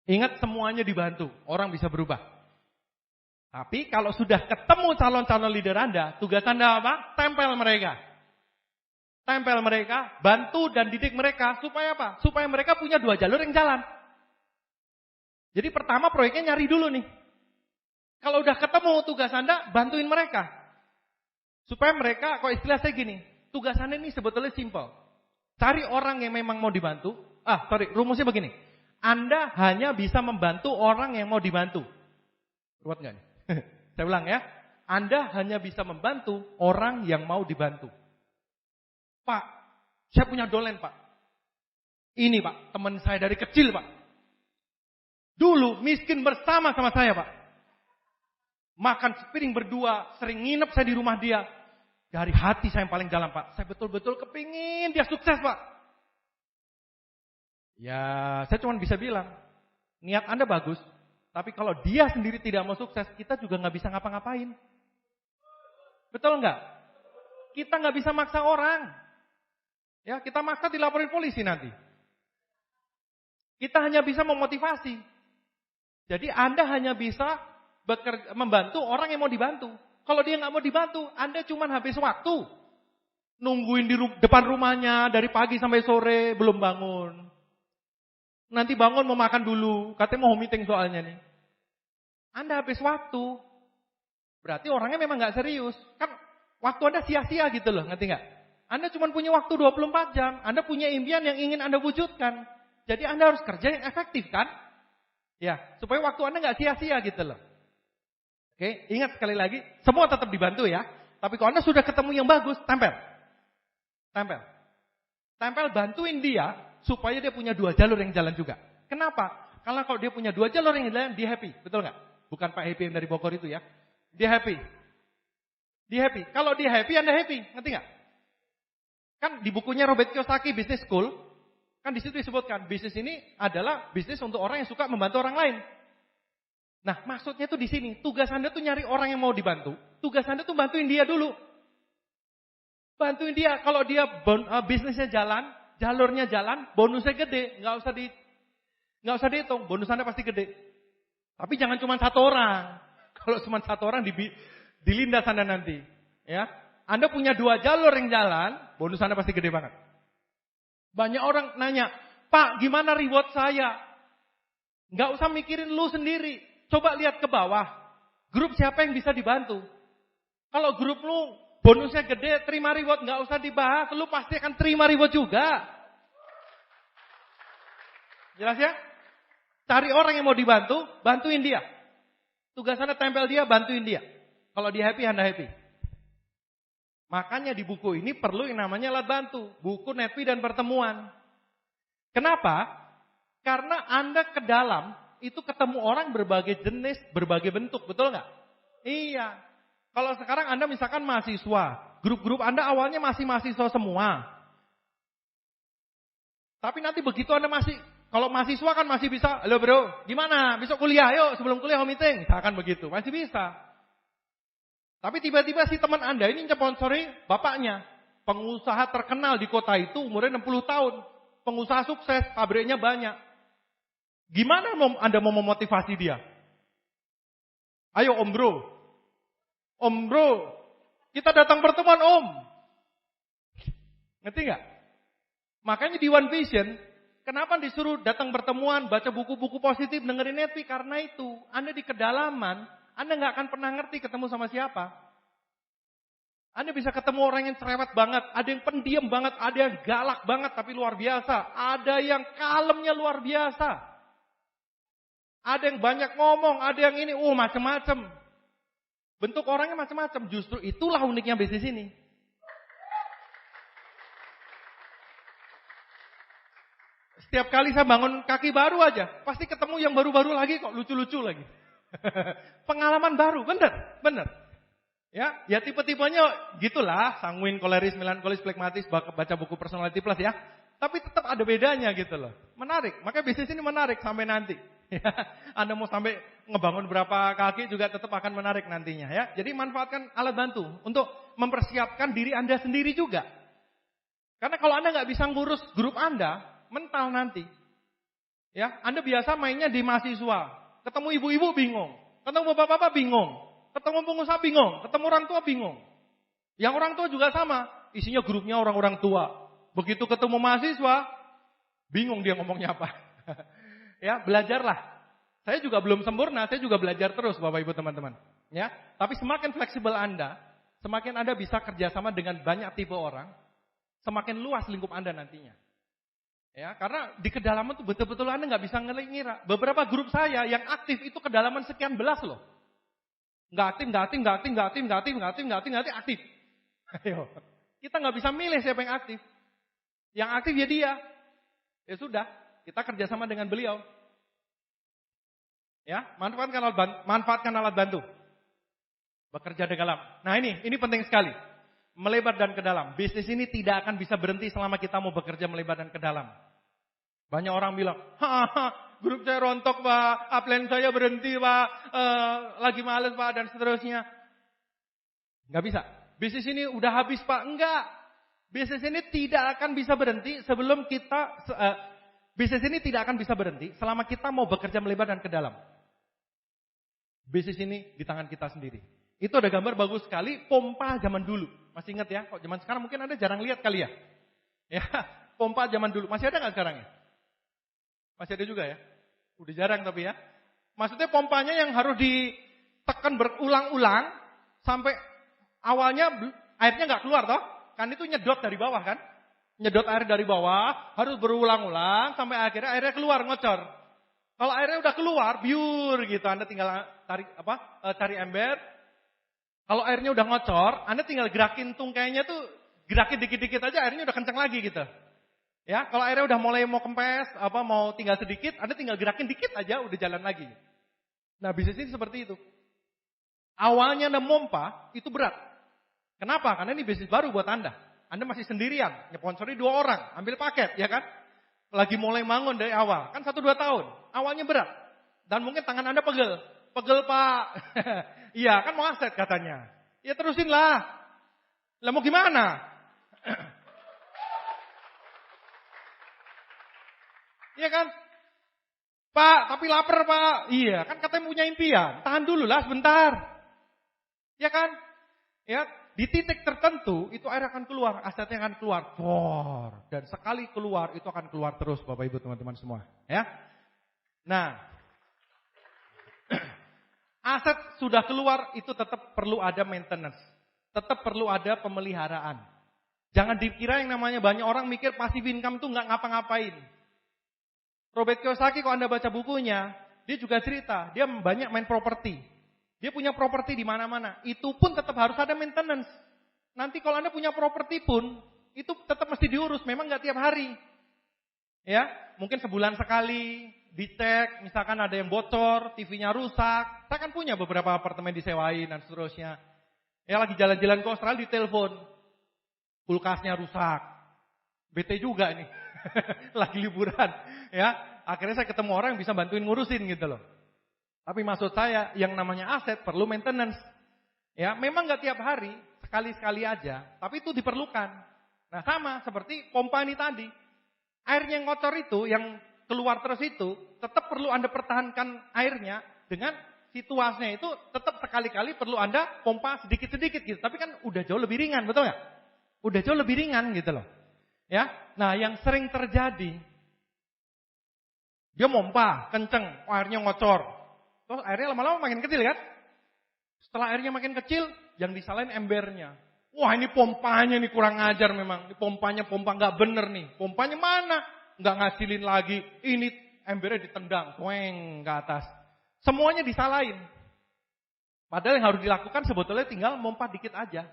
Ingat semuanya dibantu, orang bisa berubah. Tapi kalau sudah ketemu calon-calon leader Anda, tugas Anda apa? Tempel mereka. Tempel mereka, bantu dan didik mereka. Supaya apa? Supaya mereka punya 2 jalur yang jalan. Jadi pertama proyeknya nyari dulu nih. Kalau udah ketemu tugas Anda, bantuin mereka. Supaya mereka, kok istilah saya gini, tugas Anda ini sebetulnya simple. Cari orang yang memang mau dibantu. Rumusnya begini. Anda hanya bisa membantu orang yang mau dibantu. Ruwet nggak nih? Saya ulang ya. Anda hanya bisa membantu orang yang mau dibantu. Pak, saya punya dolen Pak. Ini Pak, teman saya dari kecil Pak. Dulu miskin bersama sama saya Pak. Makan sepiring berdua, sering nginep saya di rumah dia. Dari hati saya yang paling dalam Pak. Saya betul-betul kepingin dia sukses Pak. Ya, saya cuma bisa bilang, niat Anda bagus. Tapi kalau dia sendiri tidak mau sukses, kita juga nggak bisa ngapa-ngapain. Betul nggak? Kita nggak bisa maksa orang. Ya, kita maksa dilaporin polisi nanti. Kita hanya bisa memotivasi. Jadi Anda hanya bisa membantu orang yang mau dibantu. Kalau dia nggak mau dibantu, Anda cuma habis waktu. Nungguin di depan rumahnya dari pagi sampai sore, belum bangun. Nanti bangun mau makan dulu, katanya mau meeting soalnya nih. Anda habis waktu. Berarti orangnya memang nggak serius. Kan waktu Anda sia-sia gitu loh, ngerti nggak? Anda cuma punya waktu 24 jam. Anda punya impian yang ingin Anda wujudkan. Jadi Anda harus kerja yang efektif kan? Ya, supaya waktu Anda nggak sia-sia gitu loh. Oke, ingat sekali lagi, semua tetap dibantu ya. Tapi kalau Anda sudah ketemu yang bagus, tempel. Tempel. Tempel bantuin dia supaya dia punya 2 jalur yang jalan juga. Kenapa? Karena kalau dia punya 2 jalur yang jalan, dia happy. Betul nggak? Bukan Pak Happy yang dari Bogor itu ya. Dia happy. Dia happy. Kalau dia happy, Anda happy. Ngerti nggak? Kan di bukunya Robert Kiyosaki Business School, kan di situ disebutkan, bisnis ini adalah bisnis untuk orang yang suka membantu orang lain. Nah, maksudnya tuh di sini, tugas Anda tuh nyari orang yang mau dibantu. Tugas Anda tuh bantuin dia dulu. Bantuin dia. Kalau dia bisnisnya jalan, jalurnya jalan, bonusnya gede, nggak usah dihitung, bonus Anda pasti gede. Tapi jangan cuma 1 orang. Kalau cuma 1 orang dilindas Anda nanti, ya. Anda punya 2 jalur yang jalan, bonus Anda pasti gede banget. Banyak orang nanya, Pak, gimana reward saya? Nggak usah mikirin lu sendiri. Coba lihat ke bawah. Grup siapa yang bisa dibantu? Kalau grup lu bonusnya gede, terima reward, nggak usah dibahas. Lu pasti akan terima reward juga. Jelas ya? Cari orang yang mau dibantu, bantuin dia. Tugas Anda tempel dia, bantuin dia. Kalau dia happy, Anda happy. Makanya di buku ini perlu yang namanya alat bantu. Buku Netwi dan Pertemuan. Kenapa? Karena Anda ke dalam, itu ketemu orang berbagai jenis, berbagai bentuk. Betul nggak? Iya. Kalau sekarang Anda misalkan mahasiswa. Grup-grup Anda awalnya masih mahasiswa semua. Tapi nanti begitu Anda kalau mahasiswa kan masih bisa, halo bro, gimana? Besok kuliah, yuk sebelum kuliah mau meeting. Misalkan begitu, masih bisa. Tapi tiba-tiba si teman Anda ini sponsori bapaknya. Pengusaha terkenal di kota itu, umurnya 60 tahun. Pengusaha sukses, pabriknya banyak. Gimana Anda mau memotivasi dia? Ayo om bro. Om bro, kita datang pertemuan om. Ngerti nggak? Makanya di One Vision, kenapa disuruh datang pertemuan, baca buku-buku positif, dengerin Netwi? Karena itu, Anda di kedalaman, Anda nggak akan pernah ngerti ketemu sama siapa. Anda bisa ketemu orang yang cerewet banget, ada yang pendiam banget, ada yang galak banget tapi luar biasa, ada yang kalemnya luar biasa, ada yang banyak ngomong, ada yang ini, macam-macam. Bentuk orangnya macam-macam. Justru itulah uniknya bisnis ini. Setiap kali saya bangun kaki baru aja, pasti ketemu yang baru-baru lagi kok, lucu-lucu lagi. Pengalaman baru, bener. Ya tipe-tipenya gitulah, sanguin, koleris, melankolis, flekmatis, baca buku personality plus ya. Tapi tetap ada bedanya gitu loh. Menarik, makanya bisnis ini menarik sampai nanti. Ya, Anda mau sampai ngebangun berapa kaki juga tetap akan menarik nantinya ya. Jadi manfaatkan alat bantu untuk mempersiapkan diri Anda sendiri juga. Karena kalau Anda nggak bisa ngurus grup Anda, mental nanti. Ya, Anda biasa mainnya di mahasiswa, ketemu ibu-ibu bingung, ketemu bapak-bapak bingung, ketemu pengusaha bingung, ketemu orang tua bingung. Yang orang tua juga sama, isinya grupnya orang-orang tua. Begitu ketemu mahasiswa, bingung dia ngomongnya apa. Ya, belajarlah. Saya juga belum sempurna, saya juga belajar terus Bapak Ibu teman-teman. Ya, tapi semakin fleksibel Anda, semakin Anda bisa kerjasama dengan banyak tipe orang, semakin luas lingkup Anda nantinya. Ya, karena di kedalaman tuh betul-betul Anda nggak bisa ngira. Beberapa grup saya yang aktif itu kedalaman sekian belas loh. Nggak aktif, aktif. Ayo, kita nggak bisa milih siapa yang aktif. Yang aktif ya dia. Ya sudah, kita kerjasama dengan beliau. Ya, manfaatkan alat bantu. Bekerja di dalam. Nah ini penting sekali. Melebar dan ke dalam. Bisnis ini tidak akan bisa berhenti selama kita mau bekerja melebar dan ke dalam. Banyak orang bilang, grup saya rontok Pak, upline saya berhenti Pak, lagi males Pak, dan seterusnya. Nggak bisa. Bisnis ini udah habis Pak. Enggak. Bisnis ini tidak akan bisa berhenti sebelum kita, bisnis ini tidak akan bisa berhenti selama kita mau bekerja melebar dan ke dalam. Bisnis ini di tangan kita sendiri. Itu ada gambar bagus sekali, pompa zaman dulu. Masih ingat ya? Kok zaman sekarang mungkin Anda jarang lihat kali ya? Ya, pompa zaman dulu. Masih ada nggak sekarang ya? Masih ada juga ya? Udah jarang tapi ya. Maksudnya pompanya yang harus ditekan berulang-ulang sampai awalnya airnya nggak keluar toh? Kan itu nyedot dari bawah kan? Nyedot air dari bawah harus berulang-ulang sampai akhirnya airnya keluar ngocor. Kalau airnya udah keluar biur gitu, Anda tinggal cari ember. Kalau airnya udah ngocor, Anda tinggal gerakin tungkainya tuh, gerakin dikit-dikit aja airnya udah kencang lagi gitu. Ya, kalau airnya udah mulai mau kempes, mau tinggal sedikit, Anda tinggal gerakin dikit aja udah jalan lagi. Nah, bisnis ini seperti itu. Awalnya Anda mompa, itu berat. Kenapa? Karena ini bisnis baru buat Anda. Anda masih sendirian, nyponsori 2 orang, ambil paket, ya kan? Lagi mulai bangun dari awal, kan 1-2 tahun. Awalnya berat. Dan mungkin tangan Anda pegel. Pegel Pak. Iya, kan mau aset katanya. Ya terusin lah. Lah mau gimana? Iya kan? Pak, tapi lapar Pak. Iya, kan katanya punya impian. Tahan dulu lah sebentar. Ya kan? Ya, di titik tertentu itu air akan keluar, asetnya akan keluar. Dan sekali keluar itu akan keluar terus Bapak Ibu teman-teman semua. Ya. Nah, aset sudah keluar itu tetap perlu ada maintenance. Tetap perlu ada pemeliharaan. Jangan dikira yang namanya banyak orang mikir passive income itu nggak ngapa-ngapain. Robert Kiyosaki kalau Anda baca bukunya, dia juga cerita, dia banyak main properti. Dia punya properti di mana-mana. Itu pun tetap harus ada maintenance. Nanti kalau Anda punya properti pun, itu tetap mesti diurus. Memang nggak tiap hari. Ya, mungkin sebulan sekali dicek. Misalkan ada yang bocor, TV-nya rusak. Saya kan punya beberapa apartemen disewain dan seterusnya. Ya lagi jalan-jalan ke Australia ditelepon, kulkasnya rusak. BT juga nih, lagi liburan. Ya, akhirnya saya ketemu orang yang bisa bantuin ngurusin gitu loh. Tapi maksud saya, yang namanya aset perlu maintenance. Ya, memang nggak tiap hari, sekali-sekali aja, tapi itu diperlukan. Nah, sama seperti pompa ini tadi. Airnya yang kotor itu, yang keluar terus itu, tetap perlu Anda pertahankan airnya dengan situasinya itu tetap sekali-kali perlu Anda pompa sedikit-sedikit gitu. Tapi kan udah jauh lebih ringan, betul nggak? Udah jauh lebih ringan gitu loh. Ya, nah yang sering terjadi, dia pompa kenceng, airnya ngocor. Terus airnya lama-lama makin kecil kan? Setelah airnya makin kecil, yang disalahin embernya. Wah ini pompanya nih kurang ajar memang. Ini pompanya pompa nggak bener nih. Pompanya mana? Nggak ngasilin lagi. Ini embernya ditendang, weng ke atas. Semuanya disalahin. Padahal yang harus dilakukan sebetulnya tinggal pompa dikit aja.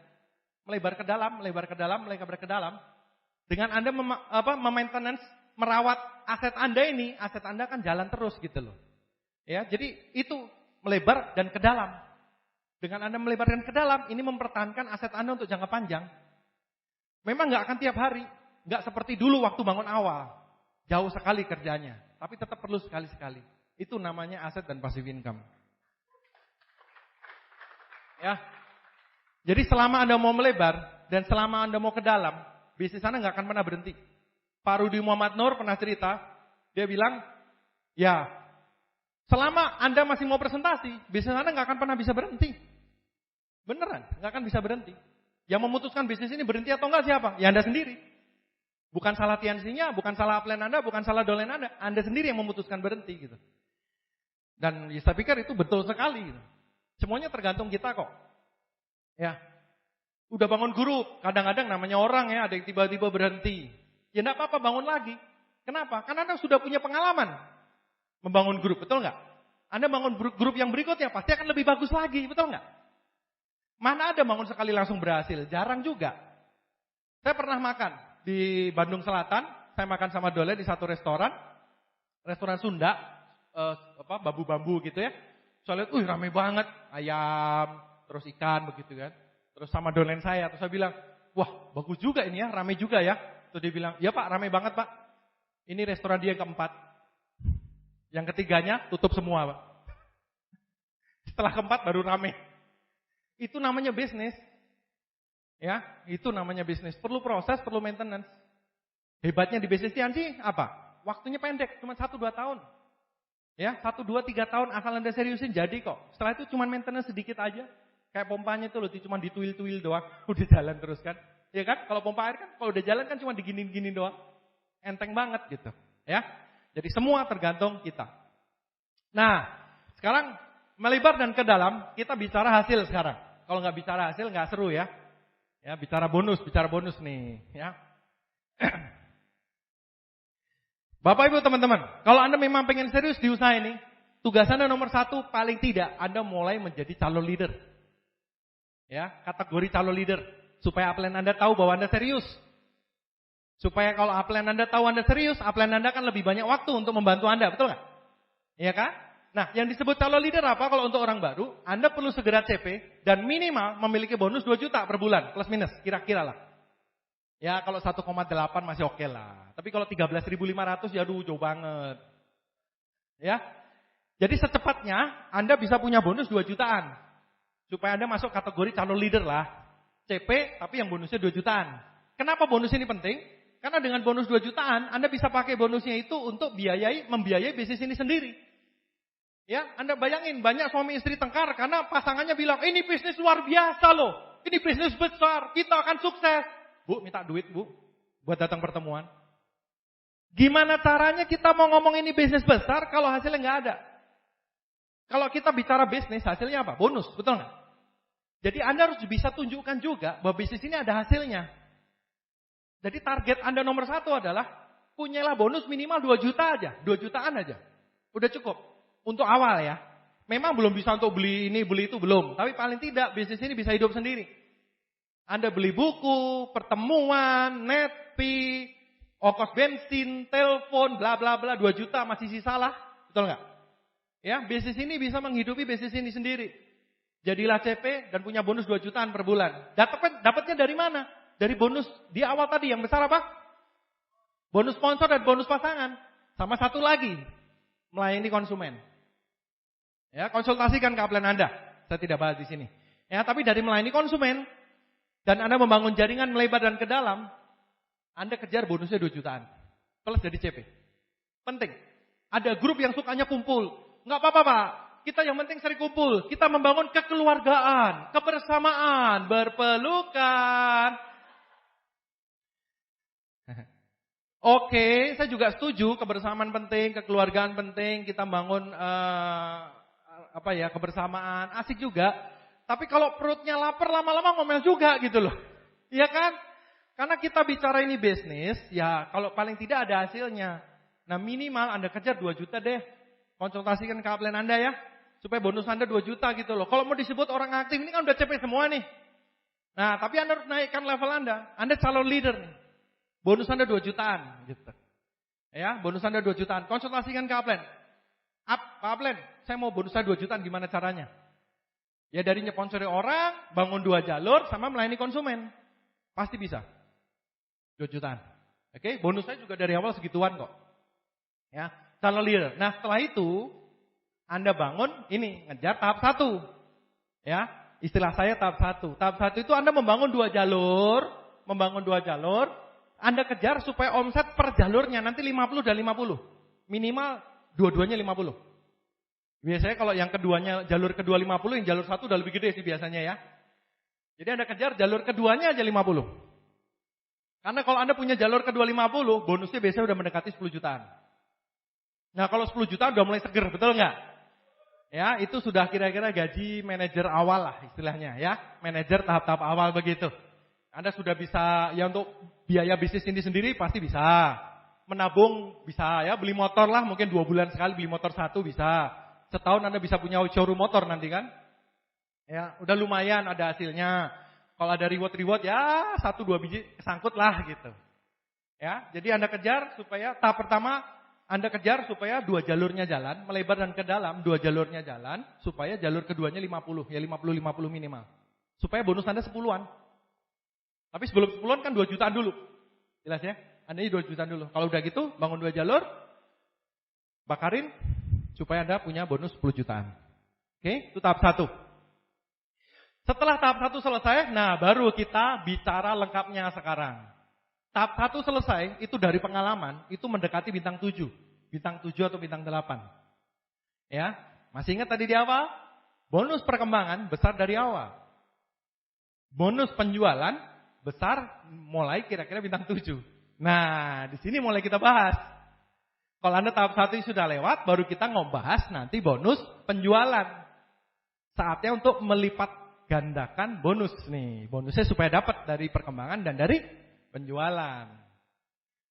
Melebar ke dalam, melebar ke dalam, melebar ke dalam. Dengan Anda memaintenance, merawat aset Anda ini, aset Anda kan jalan terus gitu loh. Ya, jadi itu melebar dan ke dalam. Dengan Anda melebar dan ke dalam, ini mempertahankan aset Anda untuk jangka panjang. Memang nggak akan tiap hari, nggak seperti dulu waktu bangun awal, jauh sekali kerjanya, tapi tetap perlu sekali-sekali. Itu namanya aset dan passive income. Ya, jadi selama Anda mau melebar dan selama Anda mau ke dalam, bisnis Anda nggak akan pernah berhenti. Pak Rudi Muhammad Nur pernah cerita, dia bilang, ya, selama Anda masih mau presentasi, bisnis Anda nggak akan pernah bisa berhenti. Beneran, nggak akan bisa berhenti. Yang memutuskan bisnis ini berhenti atau enggak siapa? Ya Anda sendiri. Bukan salah TNC-nya, bukan salah upline Anda, bukan salah downline Anda sendiri yang memutuskan berhenti gitu. Dan ya, saya pikir itu betul sekali gitu. Semuanya tergantung kita kok. Ya. Udah bangun grup, kadang-kadang namanya orang ya, ada yang tiba-tiba berhenti. Ya enggak apa-apa, bangun lagi. Kenapa? Karena Anda sudah punya pengalaman membangun grup, betul nggak? Anda bangun grup yang berikutnya pasti akan lebih bagus lagi, betul nggak? Mana ada bangun sekali langsung berhasil? Jarang juga. Saya pernah makan di Bandung Selatan, saya makan sama Dole di satu restoran Sunda, bambu-bambu gitu ya. Saya lihat, rame banget, ayam, terus ikan begitu kan. Terus sama dolen saya, terus saya bilang, wah bagus juga ini ya, rame juga ya. Terus dia bilang, ya Pak, rame banget Pak. Ini restoran dia yang keempat. Yang ketiganya tutup semua Pak. Setelah keempat baru rame. Itu namanya bisnis. Ya, itu namanya bisnis. Perlu proses, perlu maintenance. Hebatnya di bisnis sih apa? Waktunya pendek, cuma 1-2 tahun. Ya, 1-2-3 tahun asal Anda seriusin jadi kok. Setelah itu cuma maintenance sedikit aja. Kayak pompanya itu loh, cuma dituil-tuil doang, udah jalan terus kan. Ya kan? Kalau pompa air kan kalau udah jalan kan cuma diginin-ginin doang. Enteng banget gitu, ya. Jadi semua tergantung kita. Nah, sekarang melebar dan ke dalam, kita bicara hasil sekarang. Kalau nggak bicara hasil nggak seru ya. Ya, bicara bonus nih, ya. Bapak Ibu teman-teman, kalau Anda memang pengen serius di usaha ini, tugas Anda nomor 1 paling tidak Anda mulai menjadi calon leader. Ya, kategori calon leader supaya upline Anda tahu bahwa Anda serius. Supaya kalau upline Anda tahu Anda serius, upline Anda akan lebih banyak waktu untuk membantu Anda, betul nggak? Iya kan? Nah, yang disebut calon leader apa? Kalau untuk orang baru, Anda perlu segera CP dan minimal memiliki bonus 2 juta per bulan, plus minus, kira-kira lah. Ya, kalau 1,8 masih oke lah. Tapi kalau 13.500 ya aduh jauh banget. Ya. Jadi secepatnya Anda bisa punya bonus 2 jutaan. Supaya Anda masuk kategori calon leader lah. CP tapi yang bonusnya 2 jutaan. Kenapa bonus ini penting? Karena dengan bonus 2 jutaan Anda bisa pakai bonusnya itu untuk membiayai bisnis ini sendiri. Ya, Anda bayangin banyak suami istri tengkar karena pasangannya bilang, "Ini bisnis luar biasa loh. Ini bisnis besar, kita akan sukses." Bu, minta duit Bu, buat datang pertemuan. Gimana caranya kita mau ngomong ini bisnis besar kalau hasilnya nggak ada? Kalau kita bicara bisnis, hasilnya apa? Bonus, betul nggak? Jadi Anda harus bisa tunjukkan juga bahwa bisnis ini ada hasilnya. Jadi target Anda nomor 1 adalah, punyalah bonus minimal 2 juta aja, 2 jutaan aja. Udah cukup, untuk awal ya. Memang belum bisa untuk beli ini, beli itu, belum. Tapi paling tidak bisnis ini bisa hidup sendiri. Anda beli buku, pertemuan, netpi, ongkos bensin, telepon, bla bla bla, 2 juta masih sisa lah. Betul nggak? Ya, bisnis ini bisa menghidupi bisnis ini sendiri. Jadilah CP dan punya bonus 2 jutaan per bulan. Dapatnya dari mana? Dari bonus di awal tadi yang besar apa? Bonus sponsor dan bonus pasangan. Sama satu lagi, melayani konsumen. Ya, konsultasikan ke upline Anda. Saya tidak bahas di sini. Ya, tapi dari melayani konsumen dan Anda membangun jaringan melebar dan ke dalam, Anda kejar bonusnya 2 jutaan. Plus jadi CP. Penting. Ada grup yang sukanya kumpul. Enggak apa-apa Pak. Kita yang penting sering kumpul. Kita membangun kekeluargaan, kebersamaan, berpelukan. Oke, saya juga setuju kebersamaan penting, kekeluargaan penting, kita bangun kebersamaan, asik juga. Tapi kalau perutnya lapar lama-lama ngomel juga gitu loh. Iya kan? Karena kita bicara ini bisnis, ya kalau paling tidak ada hasilnya. Nah minimal Anda kejar 2 juta deh. Konsultasikan ke upline Anda ya. Supaya bonus Anda 2 juta gitu loh. Kalau mau disebut orang aktif ini kan udah CP semua nih. Nah tapi Anda harus naikkan level Anda. Anda calon leader nih. Bonus Anda 2 jutaan gitu. Ya, bonus Anda 2 jutaan. Konsultasikan ke upline. Pak upline, saya mau bonus saya 2 jutaan, gimana caranya? Ya dari nyponsori orang, bangun 2 jalur, sama melayani konsumen. Pasti bisa. 2 jutaan. Oke, bonus saya juga dari awal segituan kok. Ya, calon leader. Nah setelah itu, Anda bangun, ini, ngejar tahap 1. Ya, istilah saya tahap 1. Tahap 1 itu Anda membangun 2 jalur, Anda kejar supaya omset per jalurnya nanti 50 dan 50. Minimal dua-duanya 50. Biasanya kalau yang keduanya, jalur kedua 50, yang jalur 1 udah lebih gede sih biasanya ya. Jadi Anda kejar jalur keduanya aja 50. Karena kalau Anda punya jalur kedua 50, bonusnya biasanya udah mendekati 10 jutaan. Nah kalau 10 juta udah mulai seger, betul nggak? Ya, itu sudah kira-kira gaji manajer awal lah istilahnya ya. Manajer tahap-tahap awal begitu. Anda sudah bisa, ya untuk biaya bisnis ini sendiri pasti bisa. Menabung bisa ya, beli motor lah mungkin 2 bulan sekali beli motor 1 bisa. Setahun Anda bisa punya showroom motor nanti kan. Ya, udah lumayan ada hasilnya. Kalau ada reward ya 1-2 biji kesangkut lah gitu. Ya, jadi Anda kejar supaya tahap pertama Anda kejar supaya 2 jalurnya jalan, melebar dan ke dalam 2 jalurnya jalan, supaya jalur keduanya 50, ya 50-50 minimal. Supaya bonus Anda 10-an. Tapi sebelum 10-an kan 2 jutaan dulu. Jelas ya? Anda ini 2 jutaan dulu. Kalau udah gitu, bangun 2 jalur, bakarin, supaya Anda punya bonus 10 jutaan. Oke, itu tahap 1. Setelah tahap 1 selesai, nah baru kita bicara lengkapnya sekarang. Tahap 1 selesai, itu dari pengalaman, itu mendekati bintang 7. Bintang 7 atau bintang 8. Ya, masih ingat tadi di awal? Bonus perkembangan besar dari awal. Bonus penjualan besar mulai kira-kira bintang 7. Nah, di sini mulai kita bahas. Kalau Anda tahap 1 sudah lewat, baru kita ngebahas nanti bonus penjualan. Saatnya untuk melipat gandakan bonus nih. Bonusnya supaya dapat dari perkembangan dan dari penjualan.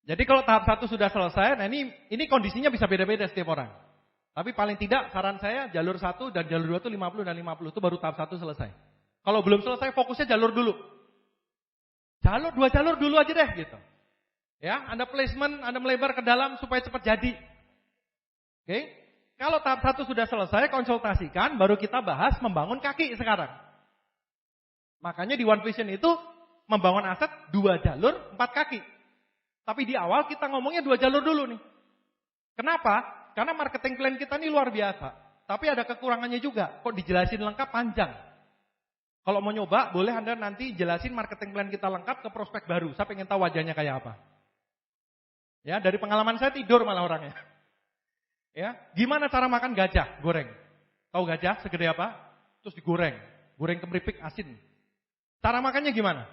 Jadi kalau tahap 1 sudah selesai, nah ini kondisinya bisa beda-beda setiap orang. Tapi paling tidak saran saya jalur 1 dan jalur 2 itu 50 dan 50 itu baru tahap 1 selesai. Kalau belum selesai fokusnya jalur dulu. 2 jalur dulu aja deh gitu. Ya, Anda placement, Anda melebar ke dalam supaya cepat jadi. Oke? Kalau tahap 1 sudah selesai, konsultasikan, baru kita bahas membangun kaki sekarang. Makanya di One Vision itu membangun aset 2 jalur, 4 kaki. Tapi di awal kita ngomongnya 2 jalur dulu nih. Kenapa? Karena marketing plan kita ini luar biasa. Tapi ada kekurangannya juga. Kok dijelasin lengkap panjang. Kalau mau nyoba, boleh Anda nanti jelasin marketing plan kita lengkap ke prospek baru. Saya pengen tahu wajahnya kayak apa. Ya, dari pengalaman saya tidur malah orangnya. Ya, gimana cara makan gajah goreng? Tahu gajah segede apa? Terus digoreng. Goreng kemeripik asin. Cara makannya gimana?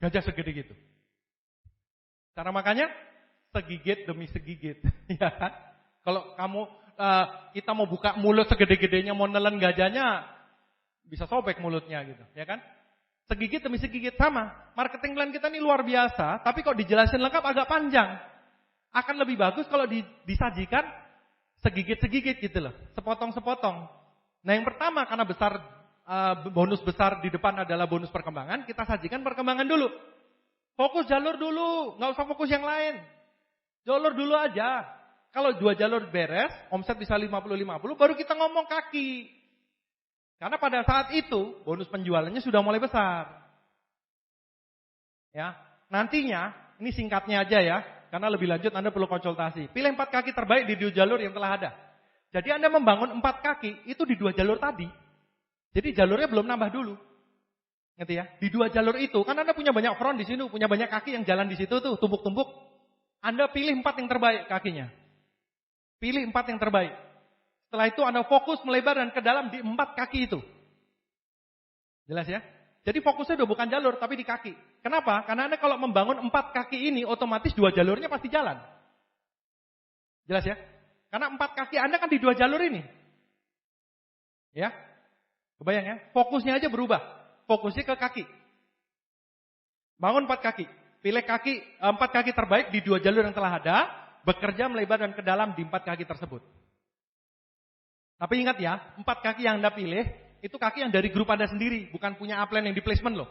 Gajah segede gitu. Cara makannya segigit demi segigit. Ya kan? Kalau kita mau buka mulut segede-gedenya mau nelen gajahnya, bisa sobek mulutnya gitu, ya kan? Segigit demi segigit sama. Marketing plan kita ini luar biasa, tapi kok dijelasin lengkap agak panjang. Akan lebih bagus kalau disajikan segigit-segigit gitu loh, sepotong-sepotong. Nah yang pertama karena bonus besar di depan adalah bonus perkembangan, kita sajikan perkembangan dulu. Fokus jalur dulu, nggak usah fokus yang lain. Jalur dulu aja. Kalau 2 jalur beres, omset bisa 50-50, baru kita ngomong kaki. Karena pada saat itu bonus penjualannya sudah mulai besar. Ya, nantinya ini singkatnya aja ya, karena lebih lanjut Anda perlu konsultasi. Pilih 4 kaki terbaik di 2 jalur yang telah ada. Jadi Anda membangun 4 kaki itu di 2 jalur tadi. Jadi jalurnya belum nambah dulu. Ngerti ya? Di 2 jalur itu kan Anda punya banyak front di sini, punya banyak kaki yang jalan di situ tuh, tumpuk-tumpuk. Anda pilih 4 yang terbaik kakinya. Pilih 4 yang terbaik. Setelah itu Anda fokus melebar dan ke dalam di 4 kaki itu. Jelas ya? Jadi fokusnya udah bukan jalur tapi di kaki. Kenapa? Karena Anda kalau membangun 4 kaki ini otomatis 2 jalurnya pasti jalan. Jelas ya? Karena 4 kaki Anda kan di 2 jalur ini. Ya? Kebayang ya? Fokusnya aja berubah. Fokusnya ke kaki. Bangun 4 kaki. Pilih 4 kaki terbaik di 2 jalur yang telah ada. Bekerja melebar dan ke dalam di 4 kaki tersebut. Tapi ingat ya, 4 kaki yang Anda pilih, itu kaki yang dari grup Anda sendiri, bukan punya upline yang di placement loh.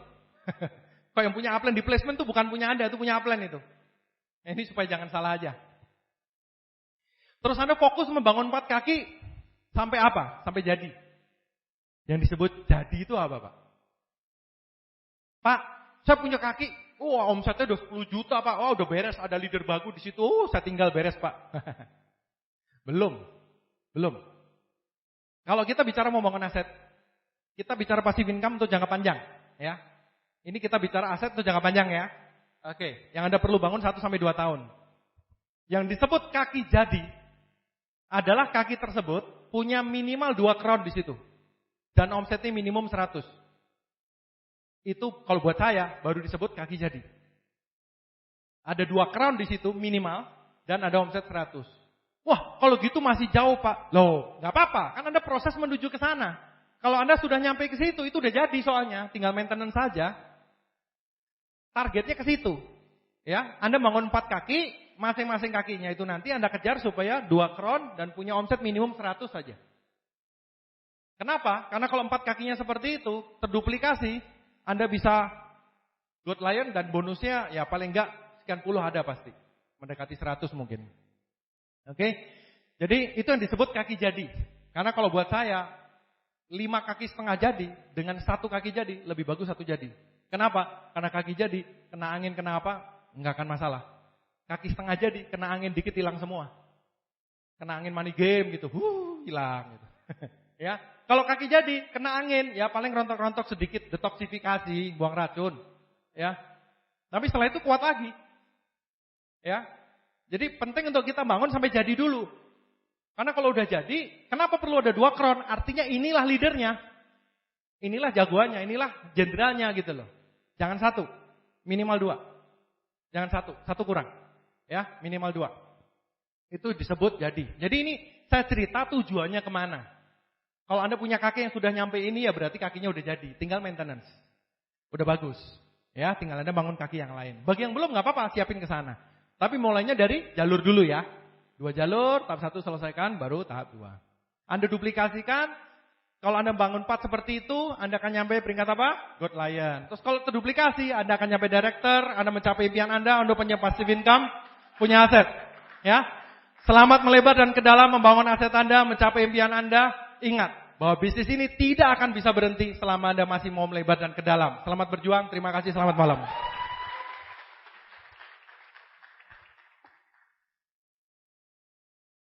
Kalau yang punya upline di placement itu bukan punya Anda, itu punya upline itu. Nah, ini supaya jangan salah aja. Terus Anda fokus membangun 4 kaki, sampai apa? Sampai jadi. Yang disebut jadi itu apa Pak? Pak, saya punya kaki, omsetnya udah 10 juta Pak, udah beres, ada leader bagus di situ, saya tinggal beres Pak. Belum. Kalau kita bicara membangun aset, kita bicara passive income untuk jangka panjang, ya. Ini kita bicara aset untuk jangka panjang ya. Oke, yang Anda perlu bangun 1-2 tahun. Yang disebut kaki jadi adalah kaki tersebut punya minimal 2 crown di situ. Dan omsetnya minimum 100. Itu kalau buat saya baru disebut kaki jadi. Ada 2 crown di situ minimal dan ada omset 100. Wah, kalau gitu masih jauh Pak. Loh, nggak apa-apa, kan Anda proses menuju ke sana. Kalau Anda sudah nyampe ke situ, itu udah jadi soalnya, tinggal maintenance saja. targetnya ke situ. Ya, Anda bangun 4 kaki, masing-masing kakinya itu nanti Anda kejar supaya 2 kron dan punya omset minimum 100 saja. Kenapa? Karena kalau 4 kakinya seperti itu, terduplikasi, Anda bisa God Lion dan bonusnya ya paling enggak sekian puluh ada pasti. Mendekati 100 mungkin. Oke? Jadi itu yang disebut kaki jadi. Karena kalau buat saya, 5 kaki setengah jadi dengan 1 kaki jadi lebih bagus 1 jadi. Kenapa? Karena kaki jadi, kena angin, kena apa? Enggak akan masalah. Kaki setengah jadi, kena angin dikit hilang semua. Kena angin money game gitu, hilang gitu. Ya, kalau kaki jadi, kena angin, ya paling rontok-rontok sedikit, detoksifikasi, buang racun. Ya, tapi setelah itu kuat lagi. Ya, jadi penting untuk kita bangun sampai jadi dulu. Karena kalau udah jadi, kenapa perlu ada 2 kron? Artinya inilah leadernya. Inilah jagoannya, inilah jenderalnya gitu loh. Jangan 1, minimal 2. Jangan 1 kurang. Ya, minimal 2. Itu disebut jadi. Jadi ini saya cerita tujuannya kemana. Kalau Anda punya kaki yang sudah nyampe ini ya berarti kakinya udah jadi. Tinggal maintenance. Udah bagus. Ya, tinggal Anda bangun kaki yang lain. Bagi yang belum nggak apa-apa, siapin ke sana. Tapi mulainya dari jalur dulu ya. 2 jalur, tahap 1 selesaikan, baru tahap 2. Anda duplikasikan. Kalau Anda bangun 4 seperti itu, Anda akan nyampe peringkat apa? God Lion. Terus kalau terduplikasi, Anda akan nyampe director, Anda mencapai impian Anda punya passive income, punya aset. Ya. Selamat melebar dan ke dalam membangun aset Anda, mencapai impian Anda. Ingat bahwa bisnis ini tidak akan bisa berhenti selama Anda masih mau melebar dan ke dalam. Selamat berjuang, terima kasih, selamat malam.